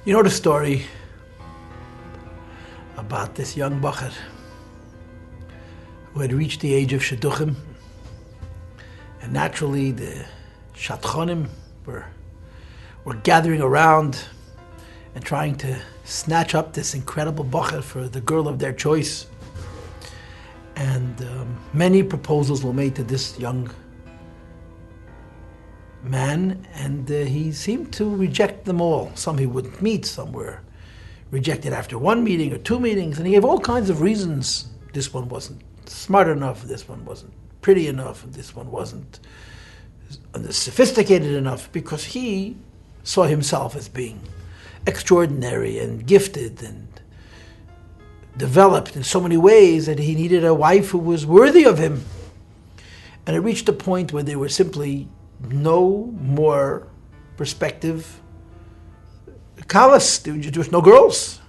You know the story about this young bacher who had reached the age of shidduchim, and naturally the shatchonim were gathering around and trying to snatch up this incredible bacher for the girl of their choice. And many proposals were made to this young man, and he seemed to reject them all. Some he wouldn't meet, some were rejected after one meeting or two meetings, and he gave all kinds of reasons. This one wasn't smart enough, this one wasn't pretty enough, and this one wasn't sophisticated enough, because he saw himself as being extraordinary and gifted and developed in so many ways that he needed a wife who was worthy of him. And it reached a point where there were simply no more prospective kalas. There was no girls.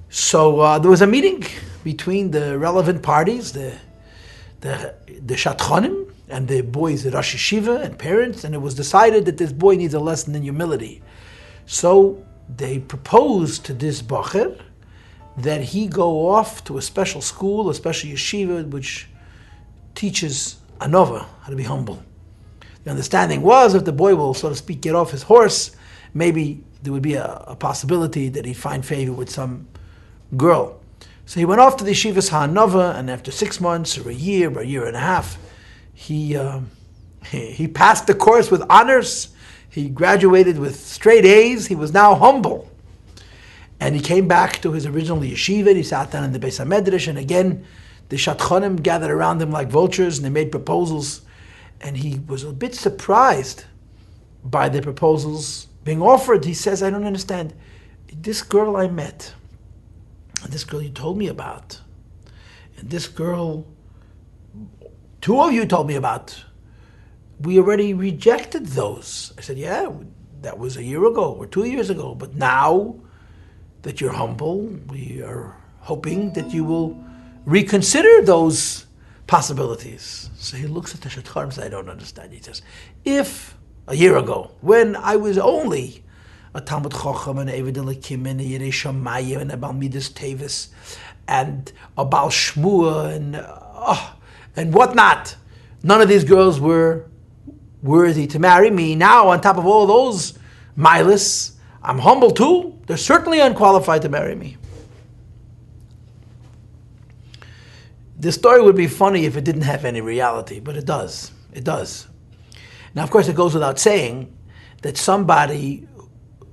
So there was a meeting between the relevant parties, the shatchonim and the boys at Rosh Yeshiva and parents, and it was decided that this boy needs a lesson in humility. So they proposed to this bacher that he go off to a special school, a special yeshiva, which teaches anova, how to be humble. The understanding was, if the boy will, so to speak, get off his horse, maybe there would be a possibility that he'd find favor with some girl. So he went off to the yeshivas ha'anova, and after 6 months or a year and a half, he passed the course with honors. He graduated with straight A's. He was now humble. And he came back to his original yeshiva, and he sat down in the Beis HaMedrash, and again, the shatchonim gathered around him like vultures, and they made proposals. And he was a bit surprised by the proposals being offered. He says, I don't understand. This girl I met, and this girl you told me about, and this girl, two of you told me about, we already rejected those. I said, yeah, that was a year ago or 2 years ago. But now that you're humble, we are hoping that you will reconsider those possibilities. So he looks at the Shatchar and says, I don't understand. He says, if a year ago, when I was only a Talmud Chacham and Eved Elikim and a Yerei Shamayim and a Balmidas Tevis and a Baal Shmuel and whatnot, none of these girls were worthy to marry me. Now, on top of all those milas, I'm humble too. They're certainly unqualified to marry me. This story would be funny if it didn't have any reality, but it does. It does. Now, of course, it goes without saying that somebody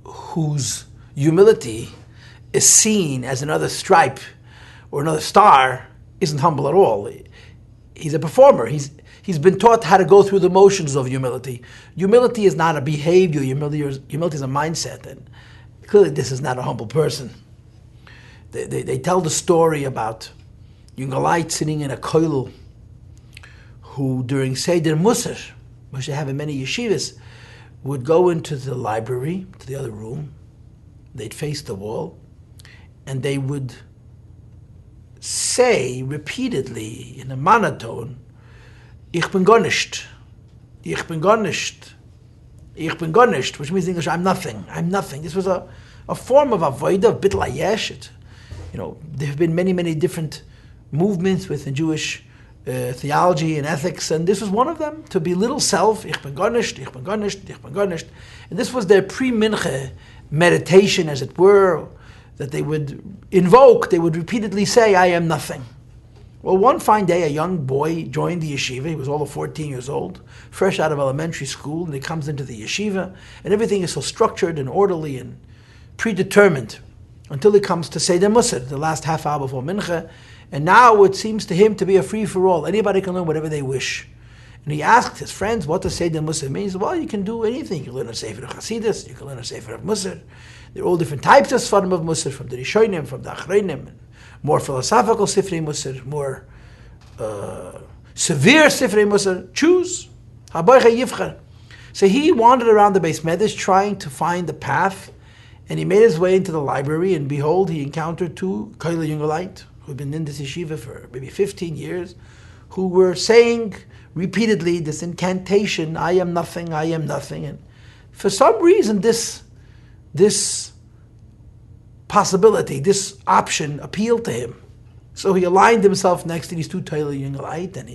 whose humility is seen as another stripe or another star isn't humble at all. He's a performer. He's been taught how to go through the motions of humility. Humility is not a behavior. Humility is a mindset. And clearly, this is not a humble person. They tell the story about Jungalite sitting in a koil who, during Seder Musar, which they have in many yeshivas, would go into the library, to the other room. They'd face the wall, and they would say repeatedly in a monotone, Ich bin gar nicht. Ich bin gar nicht. Ich bin gar nicht, which means in English, I'm nothing. I'm nothing. This was a form of avodah, of Bittul Hayeshet. There have been many, many different movements within Jewish theology and ethics, and this was one of them, to belittle self. Ich bin gar nicht, ich bin gar nicht, ich bin gar nicht. And this was their pre-mincha meditation, as it were, that they would invoke. They would repeatedly say, I am nothing. Well, one fine day, a young boy joined the yeshiva. He was all of 14 years old, fresh out of elementary school, and he comes into the yeshiva, and everything is so structured and orderly and predetermined until he comes to Seder Musar, the last half hour before Mincha, and now it seems to him to be a free-for-all. Anybody can learn whatever they wish. And he asked his friends, what does Seder Musar mean? He said, well, you can do anything. You can learn a Sefer of Hasidus, you can learn a Sefer of Musar. There are all different types of Sfarim of Musar, from the Rishonim, from the Achreinim, more philosophical Sifrei Musar, more severe Sifrei Musar. Choose. Habaycha Yivcher. So he wandered around the Beis Medrash trying to find the path, and he made his way into the library, and behold, he encountered two Koile Jungelite who had been in this yeshiva for maybe 15 years, who were saying repeatedly this incantation, I am nothing, I am nothing. And for some reason, this possibility, this option appealed to him. So he aligned himself next to these two Toile Jungelite, and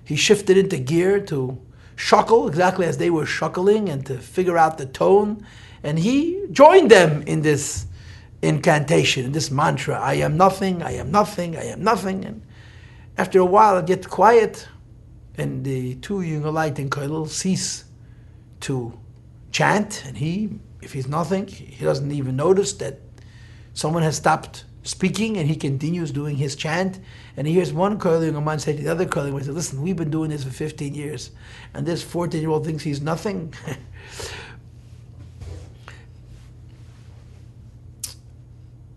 he shifted into gear to shuckle exactly as they were shuckling and to figure out the tone. And he joined them in this incantation, in this mantra, I am nothing, I am nothing, I am nothing. And after a while it gets quiet, and the two Jungelite in Koilel cease to chant, and if he's nothing, he doesn't even notice that someone has stopped speaking, and he continues doing his chant. And he hears one Koilel Jungelman say to the other Koilel Jungelman, listen, we've been doing this for 15 years, and this 14-year-old thinks he's nothing.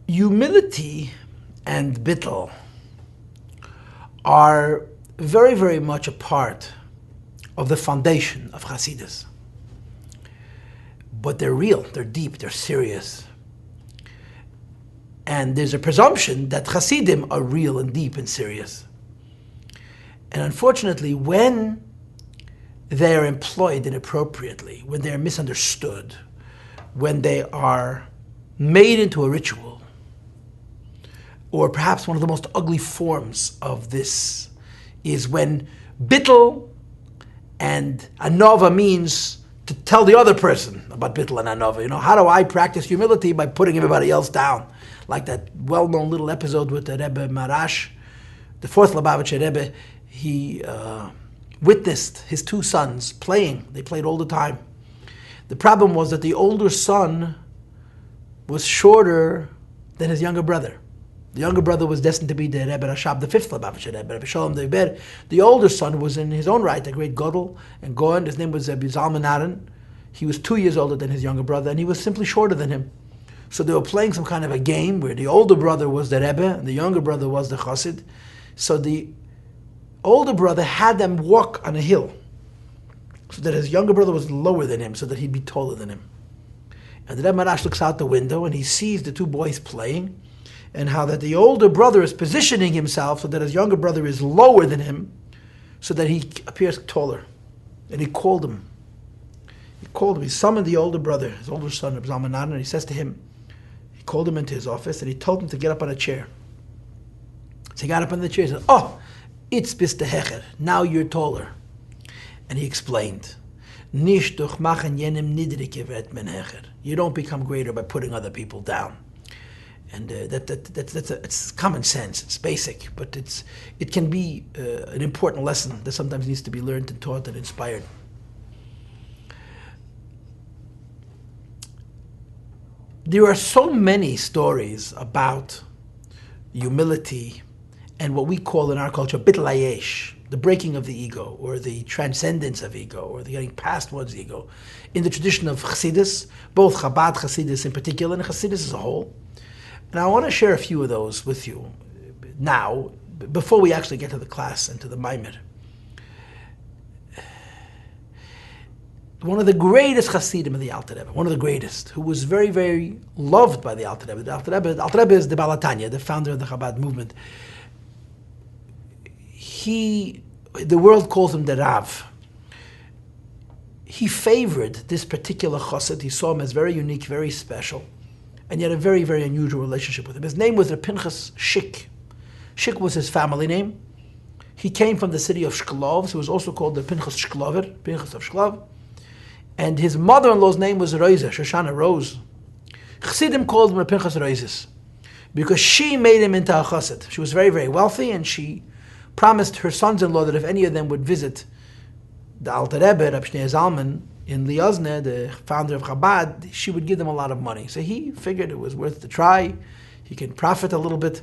Humility and Bittul are very, very much a part of the foundation of Hasidus. But they're real, they're deep, they're serious. And there's a presumption that Hasidim are real and deep and serious. And unfortunately, when they are employed inappropriately, when they are misunderstood, when they are made into a ritual, or perhaps one of the most ugly forms of this is when Bittul and Anova means to tell the other person about Bittul and Anova. How do I practice humility? By putting everybody else down. Like that well-known little episode with the Rebbe Marash, the fourth Lubavitcher Rebbe. He witnessed his two sons playing. They played all the time. The problem was that the older son was shorter than his younger brother. The younger brother was destined to be the Rebbe Rashab, the fifth Lubavitcher Rebbe, Rebbe Shalom the Iber. The older son was in his own right a great Godel and Goen. His name was Zalman. He was 2 years older than his younger brother, and he was simply shorter than him. So they were playing some kind of a game where the older brother was the Rebbe and the younger brother was the Chassid. So the older brother had them walk on a hill so that his younger brother was lower than him, so that he'd be taller than him. And the Rebbe Marash looks out the window and he sees the two boys playing, and how that the older brother is positioning himself so that his younger brother is lower than him, so that he appears taller. And he called him. He summoned the older brother, his older son, Zalman, and he says to him, he called him into his office and he told him to get up on a chair. So he got up on the chair and said, oh, it's bist hecher, now you're taller. And he explained, Nish durch machen jenem niedrige wird men hecher. You don't become greater by putting other people down. And it's common sense, it's basic, but it can be an important lesson that sometimes needs to be learned and taught and inspired. There are so many stories about humility and what we call in our culture Bittul Hayesh, the breaking of the ego, or the transcendence of ego, or the getting past one's ego, in the tradition of Chassidus, both Chabad Chassidus in particular, and Chassidus as a whole. And I want to share a few of those with you now, before we actually get to the class and to the Maamar. One of the greatest Chassidim of the Alter Rebbe, one of the greatest, who was very, very loved by the Alter Rebbe. The Alter Rebbe is the Baal HaTanya, the founder of the Chabad movement. The world calls him the Rav. He favored this particular Chassid. He saw him as very unique, very special, and yet a very, very unusual relationship with him. His name was Pinchas Shik. Shik was his family name. He came from the city of Shklov, so he was also called the Pinchas Shklover, Pinchas of Shklov. And his mother-in-law's name was Rose, Shoshana Rose. Chassidim called him Pinchas Roses because she made him into a chassid. She was very, very wealthy, and she promised her sons-in-law that if any of them would visit the Alter Rebbe, Rabbi Zalman, in Liozne, the founder of Chabad, she would give them a lot of money. So he figured it was worth the try. He can profit a little bit.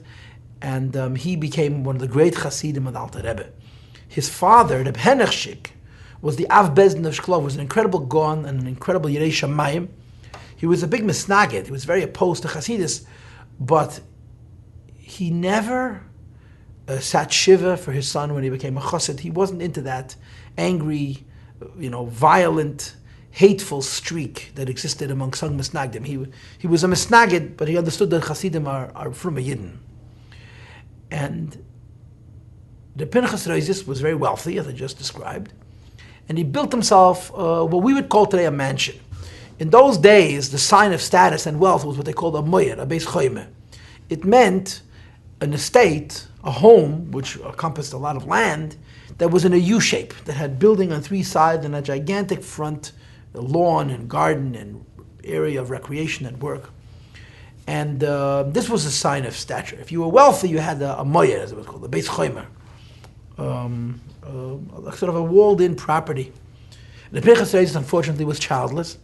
And he became one of the great chassidim of the Alter Rebbe. His father, Reb Henech Shik, was the Av Bezdin of Shklov, was an incredible Gaon and an incredible Yirei Shamayim. He was a big misnagid. He was very opposed to Chassidus, but he never sat shiva for his son when he became a chassid. He wasn't into that angry, violent, hateful streak that existed among some misnagdim. He was a misnagid, but he understood that Chassidim are from a Yidden. And the Pinchas Reizis was very wealthy, as I just described, and he built himself what we would call today a mansion. In those days, the sign of status and wealth was what they called a moyer, a beis choime. It meant an estate, a home, which encompassed a lot of land, that was in a U shape, that had building on three sides and a gigantic front, a lawn and garden and area of recreation and work. And this was a sign of stature. If you were wealthy, you had a moyer, as it was called, a beis choime, sort of a walled-in property. The Pinchas Reis, unfortunately, was childless.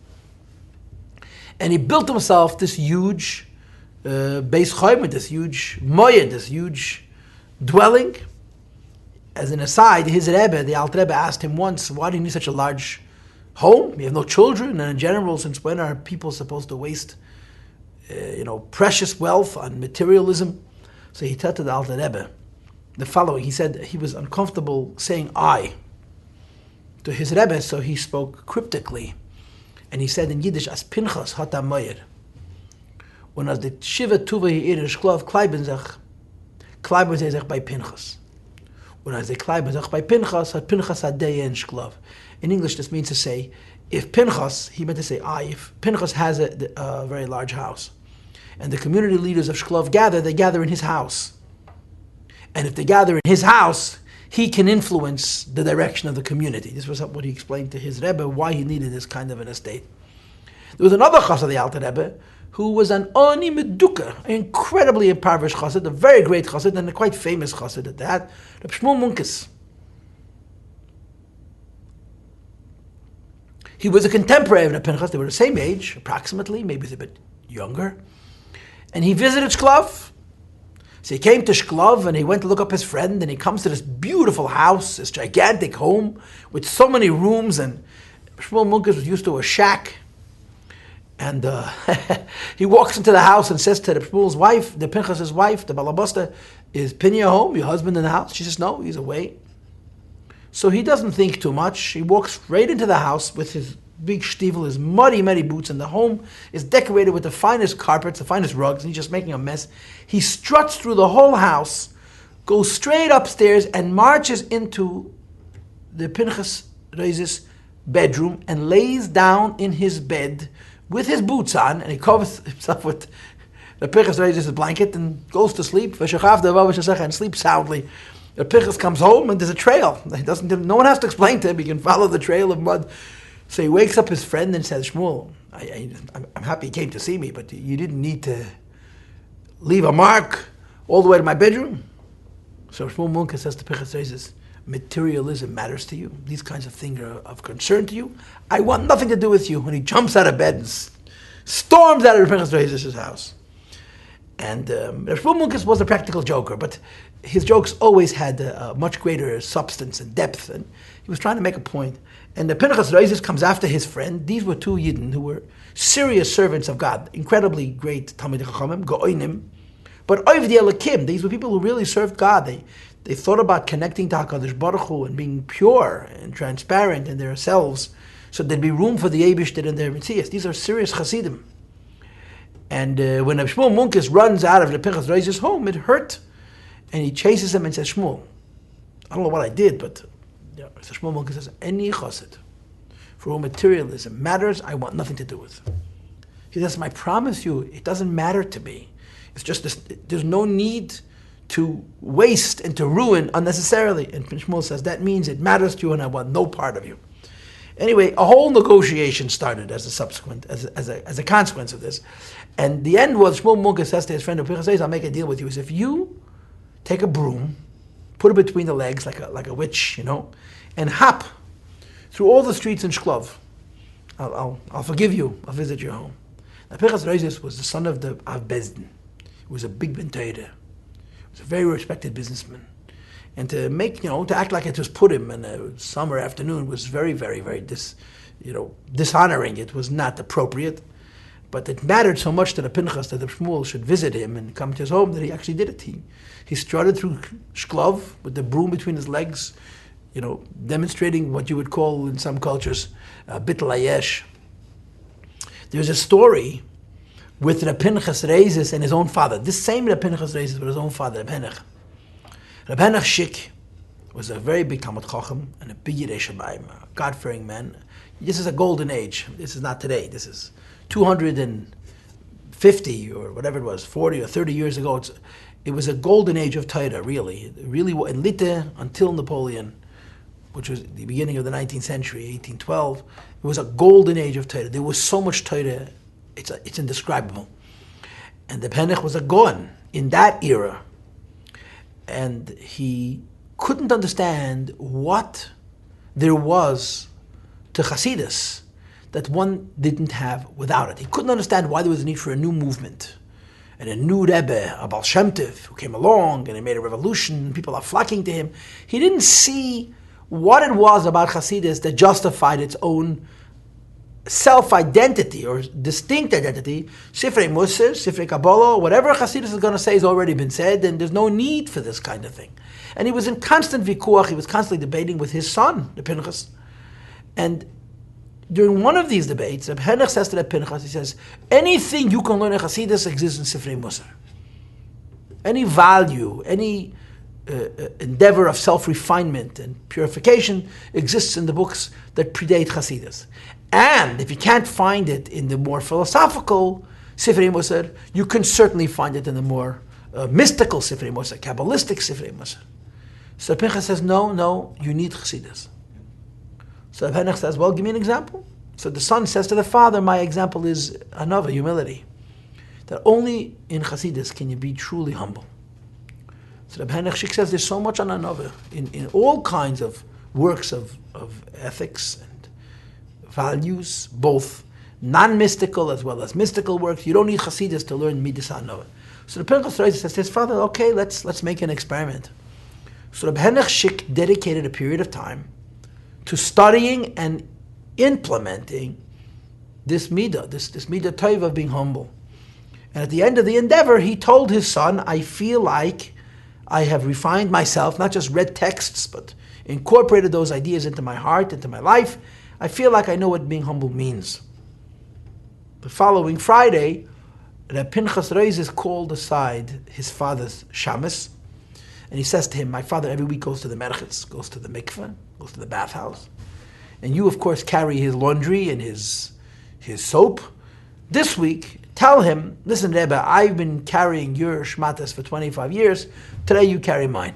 And he built himself this huge beis choime, this huge moyer, this huge dwelling. As an aside, his Rebbe, the Alt Rebbe, asked him once, why do you need such a large home? You have no children, and in general, since when are people supposed to waste precious wealth on materialism? So he said to the Alt Rebbe the following. He said he was uncomfortable saying I to his Rebbe, so he spoke cryptically. And he said in Yiddish, as Pinchas hat a moyer. Und als die Shiva Tuva ihre Shklav kleiben sie sich bei Pinchas. Und als sie kleiben sich bei Pinchas, hat Pinchas a day in Shklav. In English, this means to say, if Pinchas, he meant to say if Pinchas has a very large house, and the community leaders of Shklav gather, they gather in his house. And if they gather in his house, he can influence the direction of the community. This was what he explained to his Rebbe, why he needed this kind of an estate. There was another chassid of the Alter Rebbe, who was an Oni Meduka, an incredibly impoverished chassid, a very great chassid, and a quite famous chassid at that, Rabbi Shmuel Munkes. He was a contemporary of the Pinchas. They were the same age, approximately, maybe a bit younger. And he visited Shklav. So he came to Shklav and he went to look up his friend, and he comes to this beautiful house, this gigantic home with so many rooms, and Shmuel Munkes was used to a shack. And he walks into the house and says to the Shmuel's wife, the Pinchas' wife, the Balabasta, is Pinya home, your husband in the house? She says, no, he's away. So he doesn't think too much. He walks right into the house with his big shtivel, his muddy boots, and the home is decorated with the finest carpets, the finest rugs, and he's just making a mess. He struts through the whole house, goes straight upstairs, and marches into the Pinchas Reis's bedroom and lays down in his bed with his boots on, and he covers himself with the Pinchas Reis's blanket and goes to sleep, and sleeps soundly. The Pinchas comes home and there's a trail. No one has to explain to him. He can follow the trail of mud. So he wakes up his friend and says, Shmuel, I'm happy you came to see me, but you didn't need to leave a mark all the way to my bedroom. So Shmuel Munkes says to Pinchas Reis, materialism matters to you. These kinds of things are of concern to you. I want nothing to do with you. And he jumps out of bed and storms out of Pinchas Reis' house. And Shmuel Munkes was a practical joker, but his jokes always had a much greater substance and depth, and he was trying to make a point. And the Pinchas Reis comes after his friend. These were two Yidden who were serious servants of God, incredibly great Talmidei Chachamim, Go'onim, but Ovdei Elokim, these were people who really served God. They thought about connecting to HaKadosh Baruch Hu and being pure and transparent in their selves, so there'd be room for the Eibishter in their Metzias. These are serious Hasidim. And when Shmuel Munkes runs out of the Pinchas Reis's home, it hurt. And he chases him and says, Shmuel, I don't know what I did, but so Shmuel Munkes says, any chassid for whom materialism matters, I want nothing to do with. He says, I promise you, it doesn't matter to me. It's just this, there's no need to waste and to ruin unnecessarily. And Shmuel says, that means it matters to you and I want no part of you. Anyway, a whole negotiation started as a consequence of this. And the end was, Shmuel Munkes says to his friend, I'll make a deal with you. He says, if you take a broom, put it between the legs like a witch, and hop through all the streets in Shklav, I'll forgive you. I'll visit your home. Now, Pinchas Reis was the son of the Av Bezdin. He was a big Ben Torah. He was a very respected businessman. And to act like it was Purim in a summer afternoon was very, very, very dishonoring. It was not appropriate. But it mattered so much to the Pinchas that the Shmuel should visit him and come to his home that he actually did it. He strutted through Shklav with the broom between his legs, demonstrating what you would call in some cultures Bittul Ayesh. There's a story with the Pinchas Reis and his own father. This same Pinchas Reis with his own father, Reb Henoch Shik, was a very big Talmid Chacham and a big Yirei Shamayim, a God-fearing man. This is a golden age. This is not today. This is 250 or whatever it was, 40 or 30 years ago. It was a golden age of Torah, really. Really, in Likkutei until Napoleon, which was the beginning of the 19th century, 1812, it was a golden age of Torah. There was so much Torah, it's indescribable. And the Penech was a Goan in that era. And he couldn't understand what there was to Hasidus that one didn't have without it. He couldn't understand why there was a need for a new movement and a new Rebbe, a Baal Shem Tov, who came along and he made a revolution, and people are flocking to him. He didn't see what it was about Hasidus that justified its own self-identity or distinct identity. Sifrei Musar, Sifrei Kabbalah, whatever Hasidus is going to say has already been said, and there's no need for this kind of thing. And he was in constant vikuach, he was constantly debating with his son, the Pinchas. And during one of these debates, Reb Henech says to the Pinchas, he says, anything you can learn in Hasidus exists in Sifrei Musar. Any value, any endeavor of self-refinement and purification exists in the books that predate Hasidus. And if you can't find it in the more philosophical Sifrei Musar, you can certainly find it in the more mystical Sifrei Musar, Kabbalistic Sifrei Musar. So Pinchas says, no, you need Hasidus. So Henech says, well, give me an example. So the son says to the father, my example is another humility. That only in Hasidus can you be truly humble. So the Henech says there's so much on another, in all kinds of works of ethics and values, both non-mystical as well as mystical works. You don't need Hasidus to learn Midas HaNova. So the Pinchas says to his father, okay, let's make an experiment. So the Henech dedicated a period of time to studying and implementing this midah, this midah tov of being humble. And at the end of the endeavor, he told his son, I feel like I have refined myself, not just read texts, but incorporated those ideas into my heart, into my life. I feel like I know what being humble means. The following Friday, the Pinchas is called aside his father's shamus, and he says to him, my father every week goes to the merchitz, goes to the mikveh, goes to the bathhouse. And you, of course, carry his laundry and his soap. This week, tell him, listen, Rebbe, I've been carrying your shmatas for 25 years. Today you carry mine.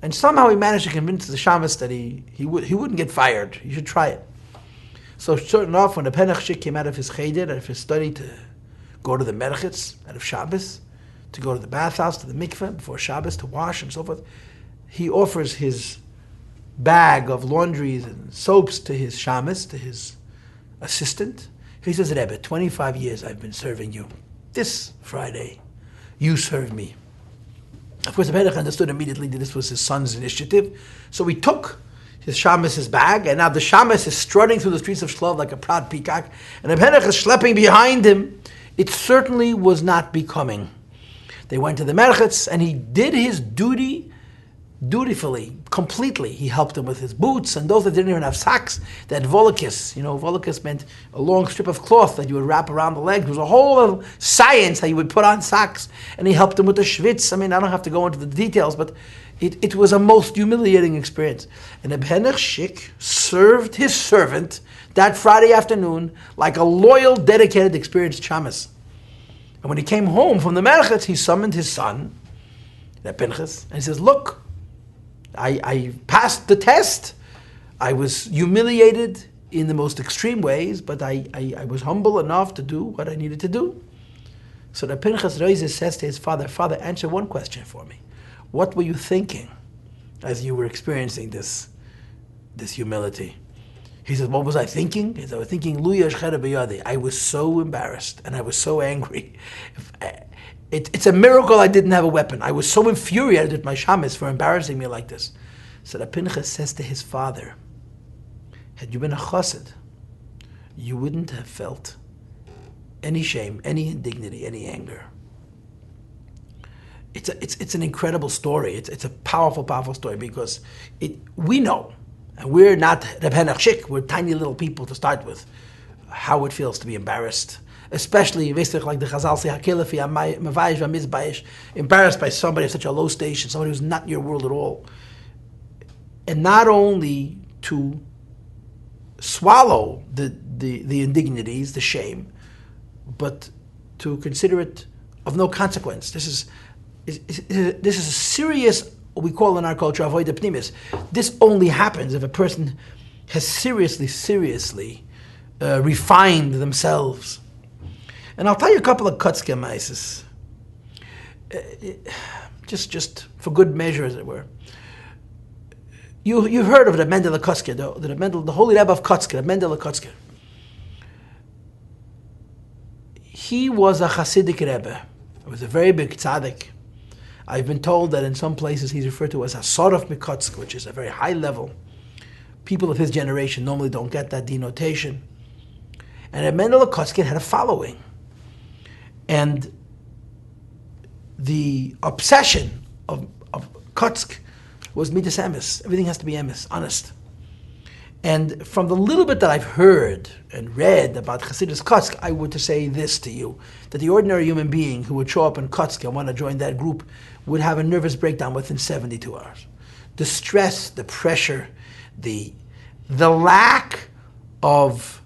And somehow he managed to convince the shamus that he wouldn't get fired. You should try it. So sure enough, when the Penach came out of his cheder, out of his study to go to the merchitz, out of Shabbos, to go to the bathhouse, to the mikveh, before Shabbos, to wash and so forth, he offers his bag of laundries and soaps to his shamus, to his assistant. He says, Rebbe, 25 years I've been serving you. This Friday, you served me. Of course, the Melech understood immediately that this was his son's initiative. So he took his shamus' bag, and now the shamus is strutting through the streets of Shlov like a proud peacock, and the Melech is schlepping behind him. It certainly was not becoming. They went to the merchitz, and he did his duty dutifully, completely. He helped him with his boots, and those that didn't even have socks, they had volikus. Volikus meant a long strip of cloth that you would wrap around the leg. There was a whole science how you would put on socks, and he helped him with the schwitz. I don't have to go into the details, but it was a most humiliating experience. And the Benech Shik served his servant that Friday afternoon like a loyal, dedicated, experienced shamus. And when he came home from the merchitz, he summoned his son, the Pinchas, and he says, look, I passed the test. I was humiliated in the most extreme ways, but I was humble enough to do what I needed to do. So the Pinchas Reise says to his father, Father, answer one question for me. What were you thinking as you were experiencing this humility? He says, what was I thinking? He said, I was thinking, Luya Shchera B'yadi. I was so embarrassed and I was so angry. It's a miracle I didn't have a weapon. I was so infuriated with my shamus for embarrassing me like this. So the Pinchas says to his father, had you been a chassid, you wouldn't have felt any shame, any indignity, any anger. It's an incredible story. It's a powerful, powerful story because we know, and we're not Reb Henach Shik, we're tiny little people to start with, how it feels to be embarrassed. Especially, like the Chazal say, embarrassed by somebody at such a low station, somebody who's not in your world at all. and not only to swallow the indignities, the shame, but to consider it of no consequence. This is a serious, what we call in our culture, avoida pnimis. This only happens if a person has seriously refined themselves. And I'll tell you a couple of Kotsk maises, just for good measure, as it were. You've heard of the Mendele Kotsk, the Holy Rebbe of Kotsk, the Mendele Kotsk. He was a Hasidic Rebbe. He was a very big tzaddik. I've been told that in some places he's referred to as a Sorov Mikotsk, which is a very high level. People of his generation normally don't get that denotation. And Mendele Kotsk had a following. And the obsession of Kotsk was midas emes. Everything has to be emes, honest. And from the little bit that I've heard and read about Chassidus Kotsk, I would to say this to you, that the ordinary human being who would show up in Kotsk and want to join that group would have a nervous breakdown within 72 hours. The stress, the pressure, the lack of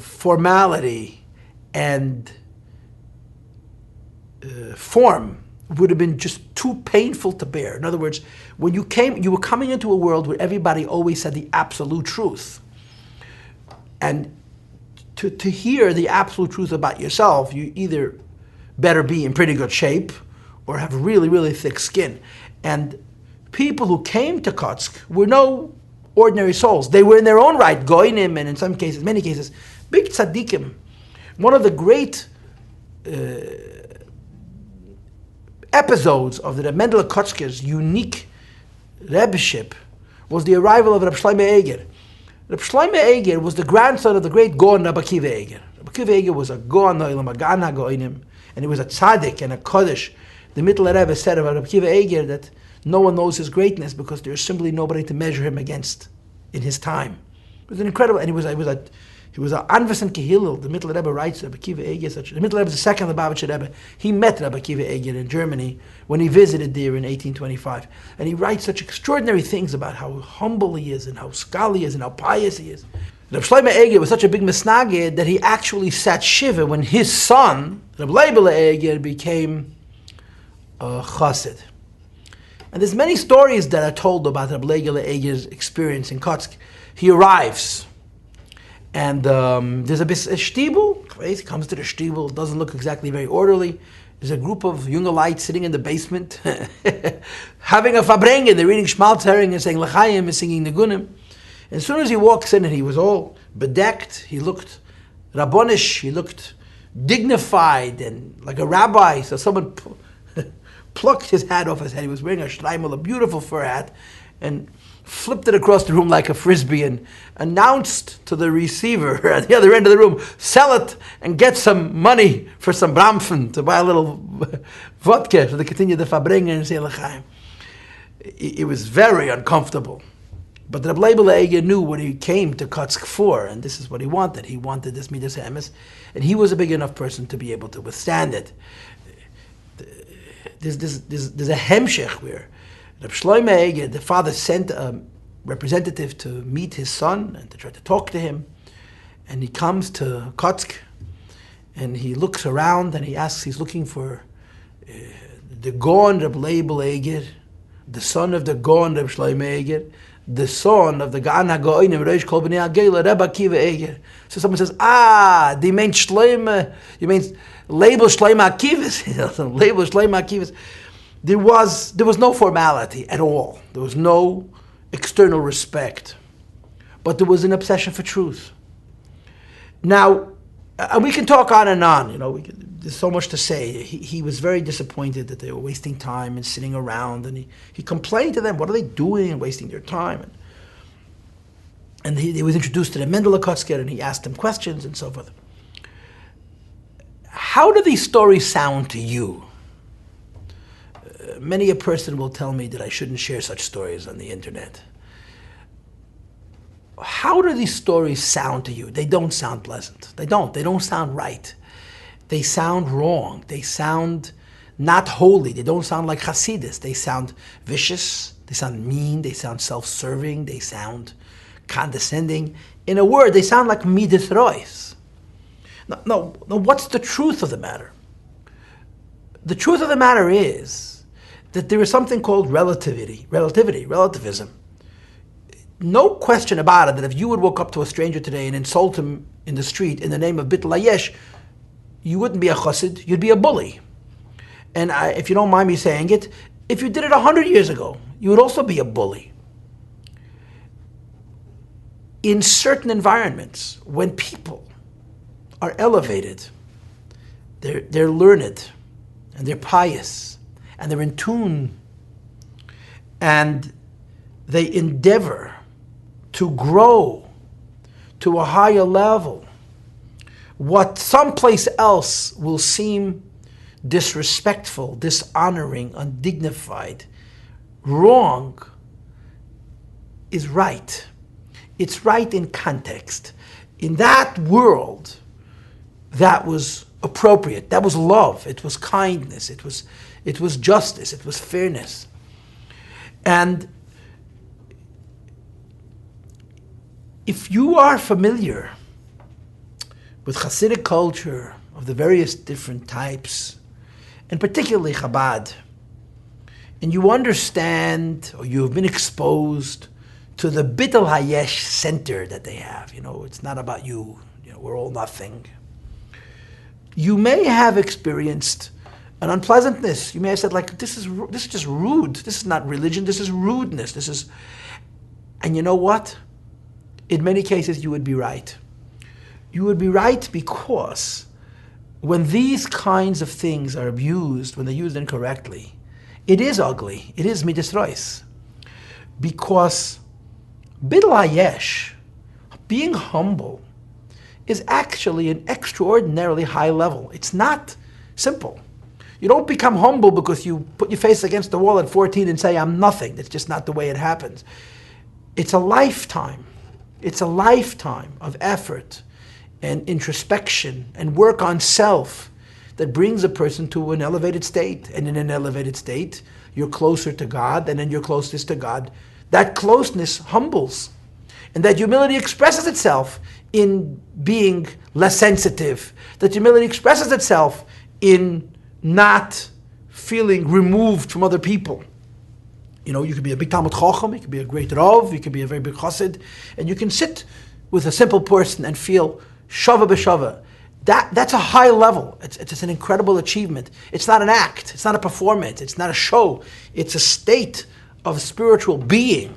formality and form would have been just too painful to bear. In other words, when you were coming into a world where everybody always said the absolute truth. And to hear the absolute truth about yourself, you either better be in pretty good shape or have really, really thick skin. And people who came to Kotsk were no ordinary souls. They were in their own right, goinim, and in some cases, many cases, big tzaddikim. One of the great episodes of the Mendele Kotzker's unique Rebbeship was the arrival of Rabbi Shlomo Eger. Rabbi Shlomo Eger was the grandson of the great Gaon Rabbi Akiva Eger. Rabbi Akiva Eger was a Gaon Olam, a Gan HaGoinim, and he was a tzaddik and a kodesh. The Mittel Rebbe said about Rabbi Akiva Eger that no one knows his greatness because there's simply nobody to measure him against in his time. It was an incredible, and he was a Anvas and Kehillel. The Mittel Rebbe writes, Rabbi Akiva Eger, the Mittel Rebbe is the second of the Lubavitcher Rebbe. He met Rabbi Akiva Eger in Germany when he visited there in 1825. And he writes such extraordinary things about how humble he is and how scholarly he is and how pious he is. Rabbi Shlomo Eger was such a big misnaged that he actually sat shiva when his son, Rabbi Leibele Eger, became a chassid. And there's many stories that are told about Rabbi Leibele Eger's experience in Kotsk. He arrives, and there's a shtibel. He comes to the shtibel. It doesn't look exactly very orderly. There's a group of younger lights sitting in the basement, having a fabrengen. They're reading Shmalz Herring and saying L'chaim and singing Negunim. And as soon as he walks in, and he was all bedecked, he looked rabbonish, he looked dignified and like a rabbi. So someone plucked his hat off his head. He was wearing a shleimel, a beautiful fur hat, and flipped it across the room like a frisbee and announced to the receiver at the other end of the room, sell it and get some money for some bramfen to buy a little vodka so they continue the fabrengen and say l'chaim. It was very uncomfortable. But Rabbi Leibele Eger knew what he came to Kotsk for, and this is what he wanted. He wanted this midas emes, and he was a big enough person to be able to withstand it. There's a hemshech where Rabbi Shlomo Eger, the father, sent a representative to meet his son and to try to talk to him. And he comes to Kotsk, and he looks around, and he's looking for the Gaon Rabbi Leibele Eger, the son of the Gaon Rabbi Shlomo Eger, the son of the Gan HaGoinim, Reish Kol Bnei HaGeila, Rabbi Akiva Eger. So someone says, they mean Shlomo, you mean label Shlomo Akivas, label Shlomo Akivas. There was no formality at all. There was no external respect. But there was an obsession for truth. Now, and we can talk on and on, there's so much to say. He was very disappointed that they were wasting time and sitting around, and he complained to them, what are they doing and wasting their time? And he was introduced to the Mendele Kotzker, and he asked them questions and so forth. How do these stories sound to you? Many a person will tell me that I shouldn't share such stories on the internet. How do these stories sound to you? They don't sound pleasant. They don't sound right. They sound wrong. They sound not holy. They don't sound like Hasidus. They sound vicious, they sound mean, they sound self-serving, they sound condescending. In a word, they sound like Midas Rois. No, what's the truth of the matter? The truth of the matter is that there is something called relativism. No question about it that if you would walk up to a stranger today and insult him in the street in the name of Bittul Ayesh, you wouldn't be a chassid, you'd be a bully. And if you don't mind me saying it, if you did it 100 years ago, you would also be a bully. In certain environments, when people are elevated, they're learned, and they're pious, and they're in tune, and they endeavor to grow to a higher level, what someplace else will seem disrespectful, dishonoring, undignified, wrong, is right. It's right in context. In that world, that was appropriate. That was love. It was kindness. It was justice. It was fairness. And if you are familiar with Hasidic culture of the various different types, and particularly Chabad, and you understand, or you have been exposed to the Bittul Hayesh center that they have, it's not about you, we're all nothing. You may have experienced an unpleasantness. You may have said, this is just rude. This is not religion. This is rudeness. And you know what? In many cases, you would be right. You would be right because when these kinds of things are abused, when they're used incorrectly, it is ugly. It is midas rois. Because Bittul Hayesh, being humble, is actually an extraordinarily high level. It's not simple. You don't become humble because you put your face against the wall at 14 and say, I'm nothing. That's just not the way it happens. It's a lifetime. It's a lifetime of effort and introspection and work on self that brings a person to an elevated state. And in an elevated state, you're closer to God, and then you're closest to God. That closeness humbles. And that humility expresses itself in being less sensitive. That humility expresses itself in not feeling removed from other people. You could be a big Talmud Chacham, you could be a great Rav, you could be a very big Chassid, and you can sit with a simple person and feel shava b'shava. That's a high level. It's an incredible achievement. It's not an act. It's not a performance. It's not a show. It's a state of spiritual being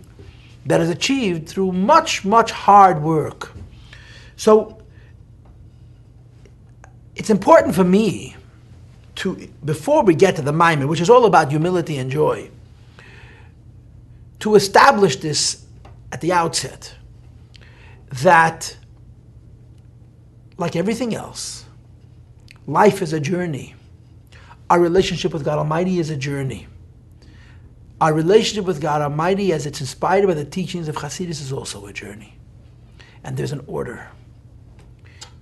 that is achieved through much, much hard work. So it's important for me to, before we get to the Maamar, which is all about humility and joy, to establish this at the outset, that like everything else, life is a journey. Our relationship with God Almighty is a journey. Our relationship with God Almighty, as it's inspired by the teachings of Hasidus, is also a journey. And there's an order.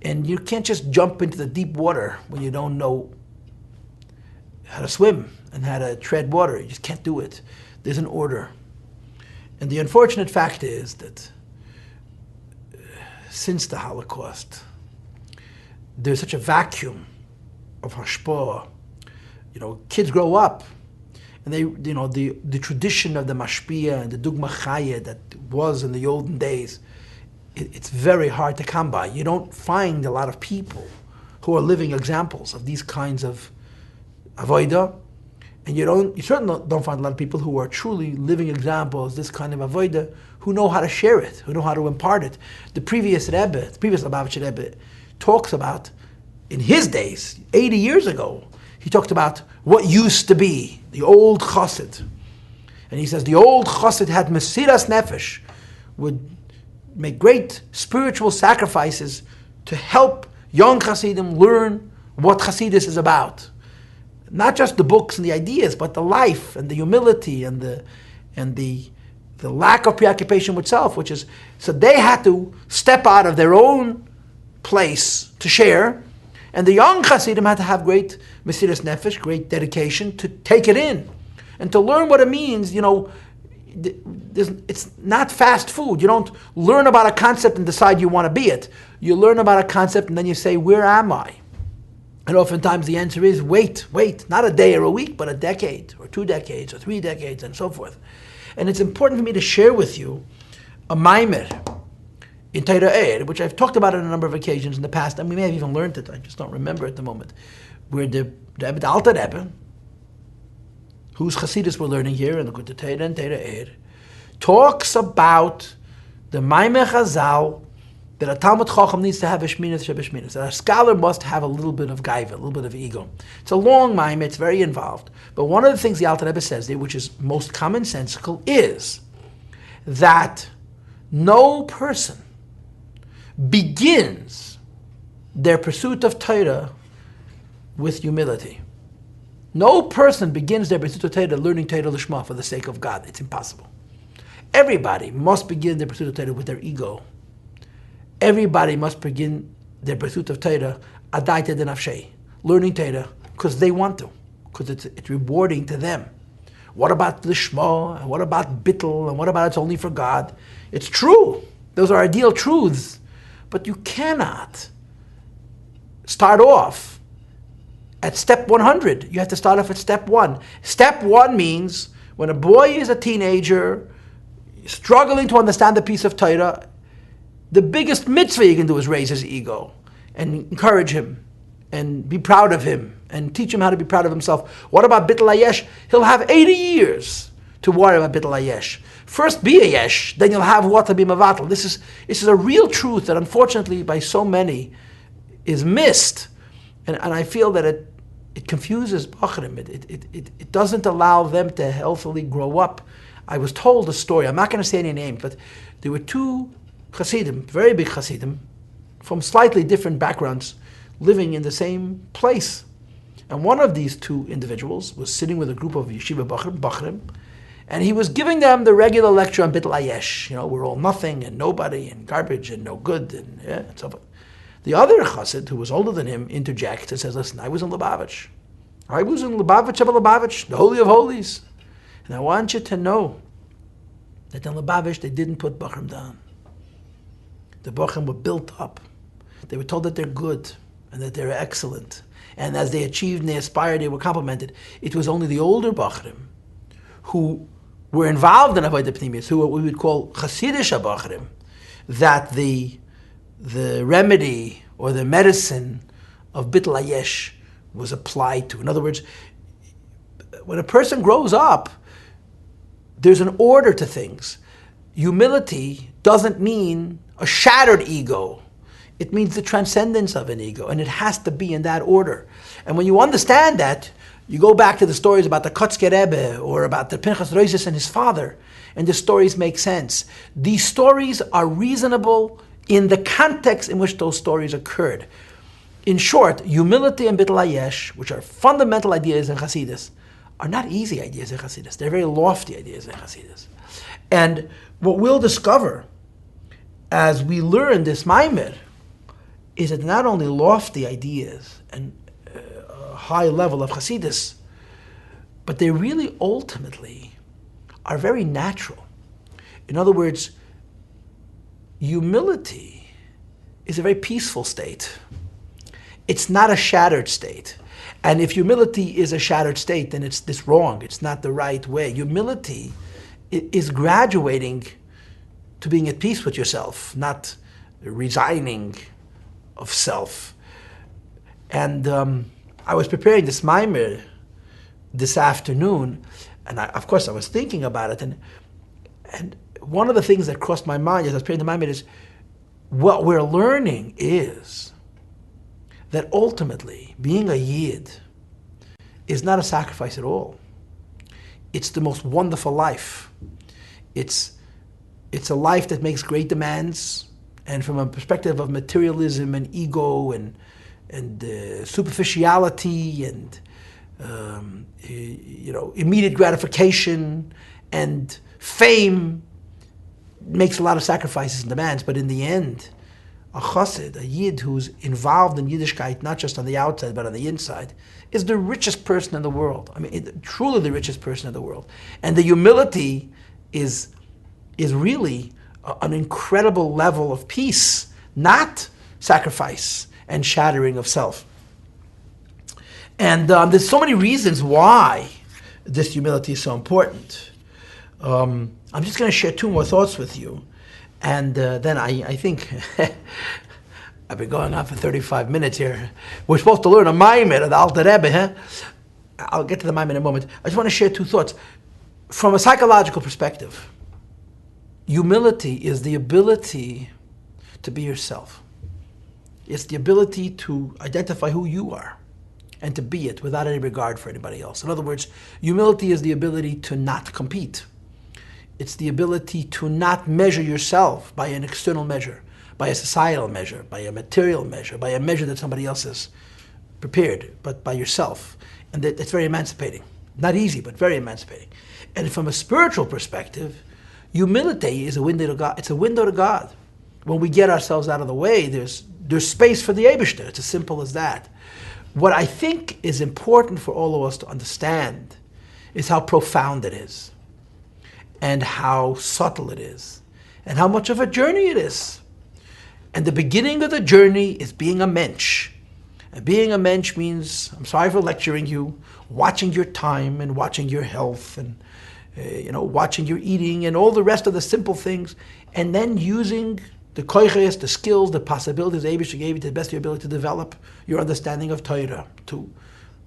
And you can't just jump into the deep water when you don't know how to swim and how to tread water. You just can't do it. There's an order. And the unfortunate fact is that since the Holocaust, there's such a vacuum of hashpah. Kids grow up, and they, the tradition of the mashpia and the dugma chaya that was in the olden days, it's very hard to come by. You don't find a lot of people who are living examples of these kinds of avodah, and you certainly don't find a lot of people who are truly living examples, this kind of avodah, who know how to share it, who know how to impart it. The previous Lubavitcher Rebbe, talks about, in his days, 80 years ago, he talked about what used to be, the old chassid. And he says the old chassid had mesiras nefesh, would make great spiritual sacrifices to help young chassidim learn what chassidus is about. Not just the books and the ideas, but the life and the humility and the lack of preoccupation with self, which is, so they had to step out of their own place to share, And the young Hasidim had to have great Mesiras Nefesh, great dedication to take it in and to learn what it means. It's not fast food. You don't learn about a concept and decide you want to be it. You learn about a concept and then you say, where am I? And oftentimes the answer is, wait, not a day or a week, but a decade or 2 decades or 3 decades and so forth. And it's important for me to share with you a Maamar in Torah, which I've talked about on a number of occasions in the past, and we may have even learned it, I just don't remember at the moment, where the Alter Rebbe, whose Hasidus we're learning here in the Likkutei Torah and Torah, talks about the Maamar Chazal that a Talmud Chacham needs to have a Shminas Shebeshminas, that a scholar must have a little bit of gaiva, a little bit of ego. It's a long Maamar, it's very involved, but one of the things the Alter Rebbe says there, which is most commonsensical, is that no person begins their pursuit of Torah with humility. No person begins their pursuit of Torah learning Torah Lishma for the sake of God. It's impossible. Everybody must begin their pursuit of Torah with their ego. Everybody must begin their pursuit of Torah adaita denafshei, learning Torah because they want to, because it's rewarding to them. What about Lishma? And what about Bittul? And what about it's only for God? It's true. Those are ideal truths. But you cannot start off at step 100. You have to start off at step 1. Step 1 means when a boy is a teenager, struggling to understand the piece of Torah, the biggest mitzvah you can do is raise his ego and encourage him and be proud of him and teach him how to be proud of himself. What about Bittul Hayesh? He'll have 80 years to worry about Bittul Hayesh. First be a yesh, then you'll have what to be mavatal. This is a real truth that unfortunately by so many is missed. And I feel that it confuses Bachrim. It doesn't allow them to healthily grow up. I was told a story, I'm not going to say any names, but there were 2 Hasidim, very big Hasidim, from slightly different backgrounds, living in the same place. And one of these 2 individuals was sitting with a group of yeshiva Bachrim, and he was giving them the regular lecture on Bittul Hayesh. We're all nothing and nobody and garbage and no good and so forth. The other Chassid, who was older than him, interjects and says, listen, I was in Lubavitch. I was in Lubavitch of Lubavitch, the Holy of Holies. And I want you to know that in Lubavitch they didn't put Bachrim down. The Bachrim were built up. They were told that they're good and that they're excellent. And as they achieved and they aspired, they were complimented. It was only the older Bachrim who were involved in Avodah Pnimiyus, who we would call Hasidish Bachrim, that the remedy or the medicine of Bittul Hayesh was applied to. In other words, when a person grows up, there's an order to things. Humility doesn't mean a shattered ego. It means the transcendence of an ego, and it has to be in that order. And when you understand that, you go back to the stories about the Kotsk Rebbe or about the Pinchas Roises and his father, and the stories make sense. These stories are reasonable in the context in which those stories occurred. In short, humility and Bittul Hayesh, which are fundamental ideas in Hasidus, are not easy ideas in Hasidus. They're very lofty ideas in Hasidus. And what we'll discover as we learn this Maamar is that not only lofty ideas and a high level of Hasidus, but they really ultimately are very natural. In other words, humility is a very peaceful state. It's not a shattered state. And if humility is a shattered state, then it's this wrong. It's not the right way. Humility is graduating to being at peace with yourself, not resigning of self. And I was preparing this Maamar this afternoon, and of course I was thinking about it, and one of the things that crossed my mind as I was preparing the Maamar is what we're learning is that ultimately being a Yid is not a sacrifice at all. It's the most wonderful life. It's a life that makes great demands, and from a perspective of materialism and ego and superficiality and immediate gratification and fame, makes a lot of sacrifices and demands. But in the end, a chassid, a yid who's involved in Yiddishkeit, not just on the outside but on the inside, is the richest person in the world. I mean, truly the richest person in the world. And the humility is really an incredible level of peace, not sacrifice and shattering of self. And there's so many reasons why this humility is so important. I'm just going to share two more thoughts with you. And then I think, I've been going on for 35 minutes here. We're supposed to learn a Maamar of the Alter Rebbe, huh? I'll get to the Maamar in a moment. I just want to share two thoughts. From a psychological perspective, humility is the ability to be yourself. It's the ability to identify who you are and to be it without any regard for anybody else. In other words, humility is the ability to not compete. It's the ability to not measure yourself by an external measure, by a societal measure, by a material measure, by a measure that somebody else has prepared, but by yourself. And it's very emancipating. Not easy, but very emancipating. And from a spiritual perspective, humility is a window to God. It's a window to God. When we get ourselves out of the way, there's space for the Eibishter. It's as simple as that. What I think is important for all of us to understand is how profound it is, and how subtle it is, and how much of a journey it is. And the beginning of the journey is being a mensch. And being a mensch means, I'm sorry for lecturing you, watching your time and watching your health and watching your eating and all the rest of the simple things, and then using the koiches, the skills, the possibilities Eibishter gave you to the best of your ability to develop your understanding of Torah, to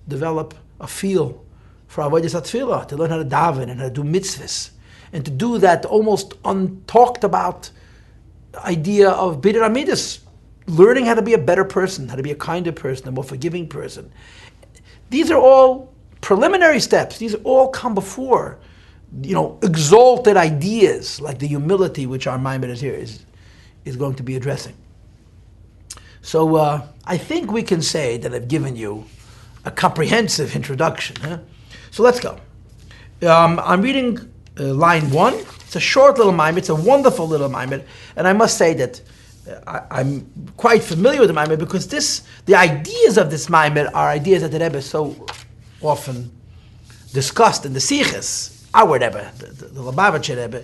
develop a feel for avodas hatfilah, to learn how to daven and how to do mitzvahs, and to do that almost untalked about idea of Biddur Amidus, learning how to be a better person, how to be a kinder person, a more forgiving person. These are all preliminary steps. These all come before, exalted ideas like the humility which our Maamar is here is going to be addressing. So I think we can say that I've given you a comprehensive introduction. Huh? So let's go. I'm reading line 1. It's a short little Maamar. It's a wonderful little Maamar. And I must say that I'm quite familiar with the Maamar because the ideas of this Maamar are ideas that the Rebbe so often discussed in the Siches, our Rebbe, the Lubavitcher Rebbe,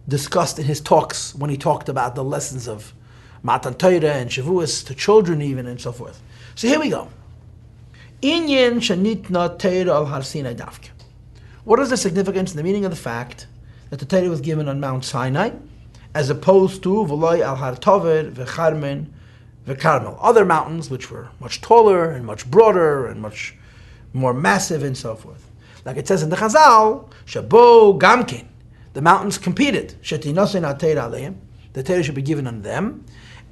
discussed in his talks when he talked about the lessons of Matan Torah and Shvous to children even and so forth. So here we go. Einyan Shenetnah Torah al Har Sinai Davke. What is the significance and the meaning of the fact that the Torah was given on Mount Sinai as opposed to V'loi al Har Tover v'Charmen v'Karmel, other mountains which were much taller and much broader and much more massive and so forth? Like it says in the Chazal, Shabo Gamkin, the mountains competed. The Torah should be given on them.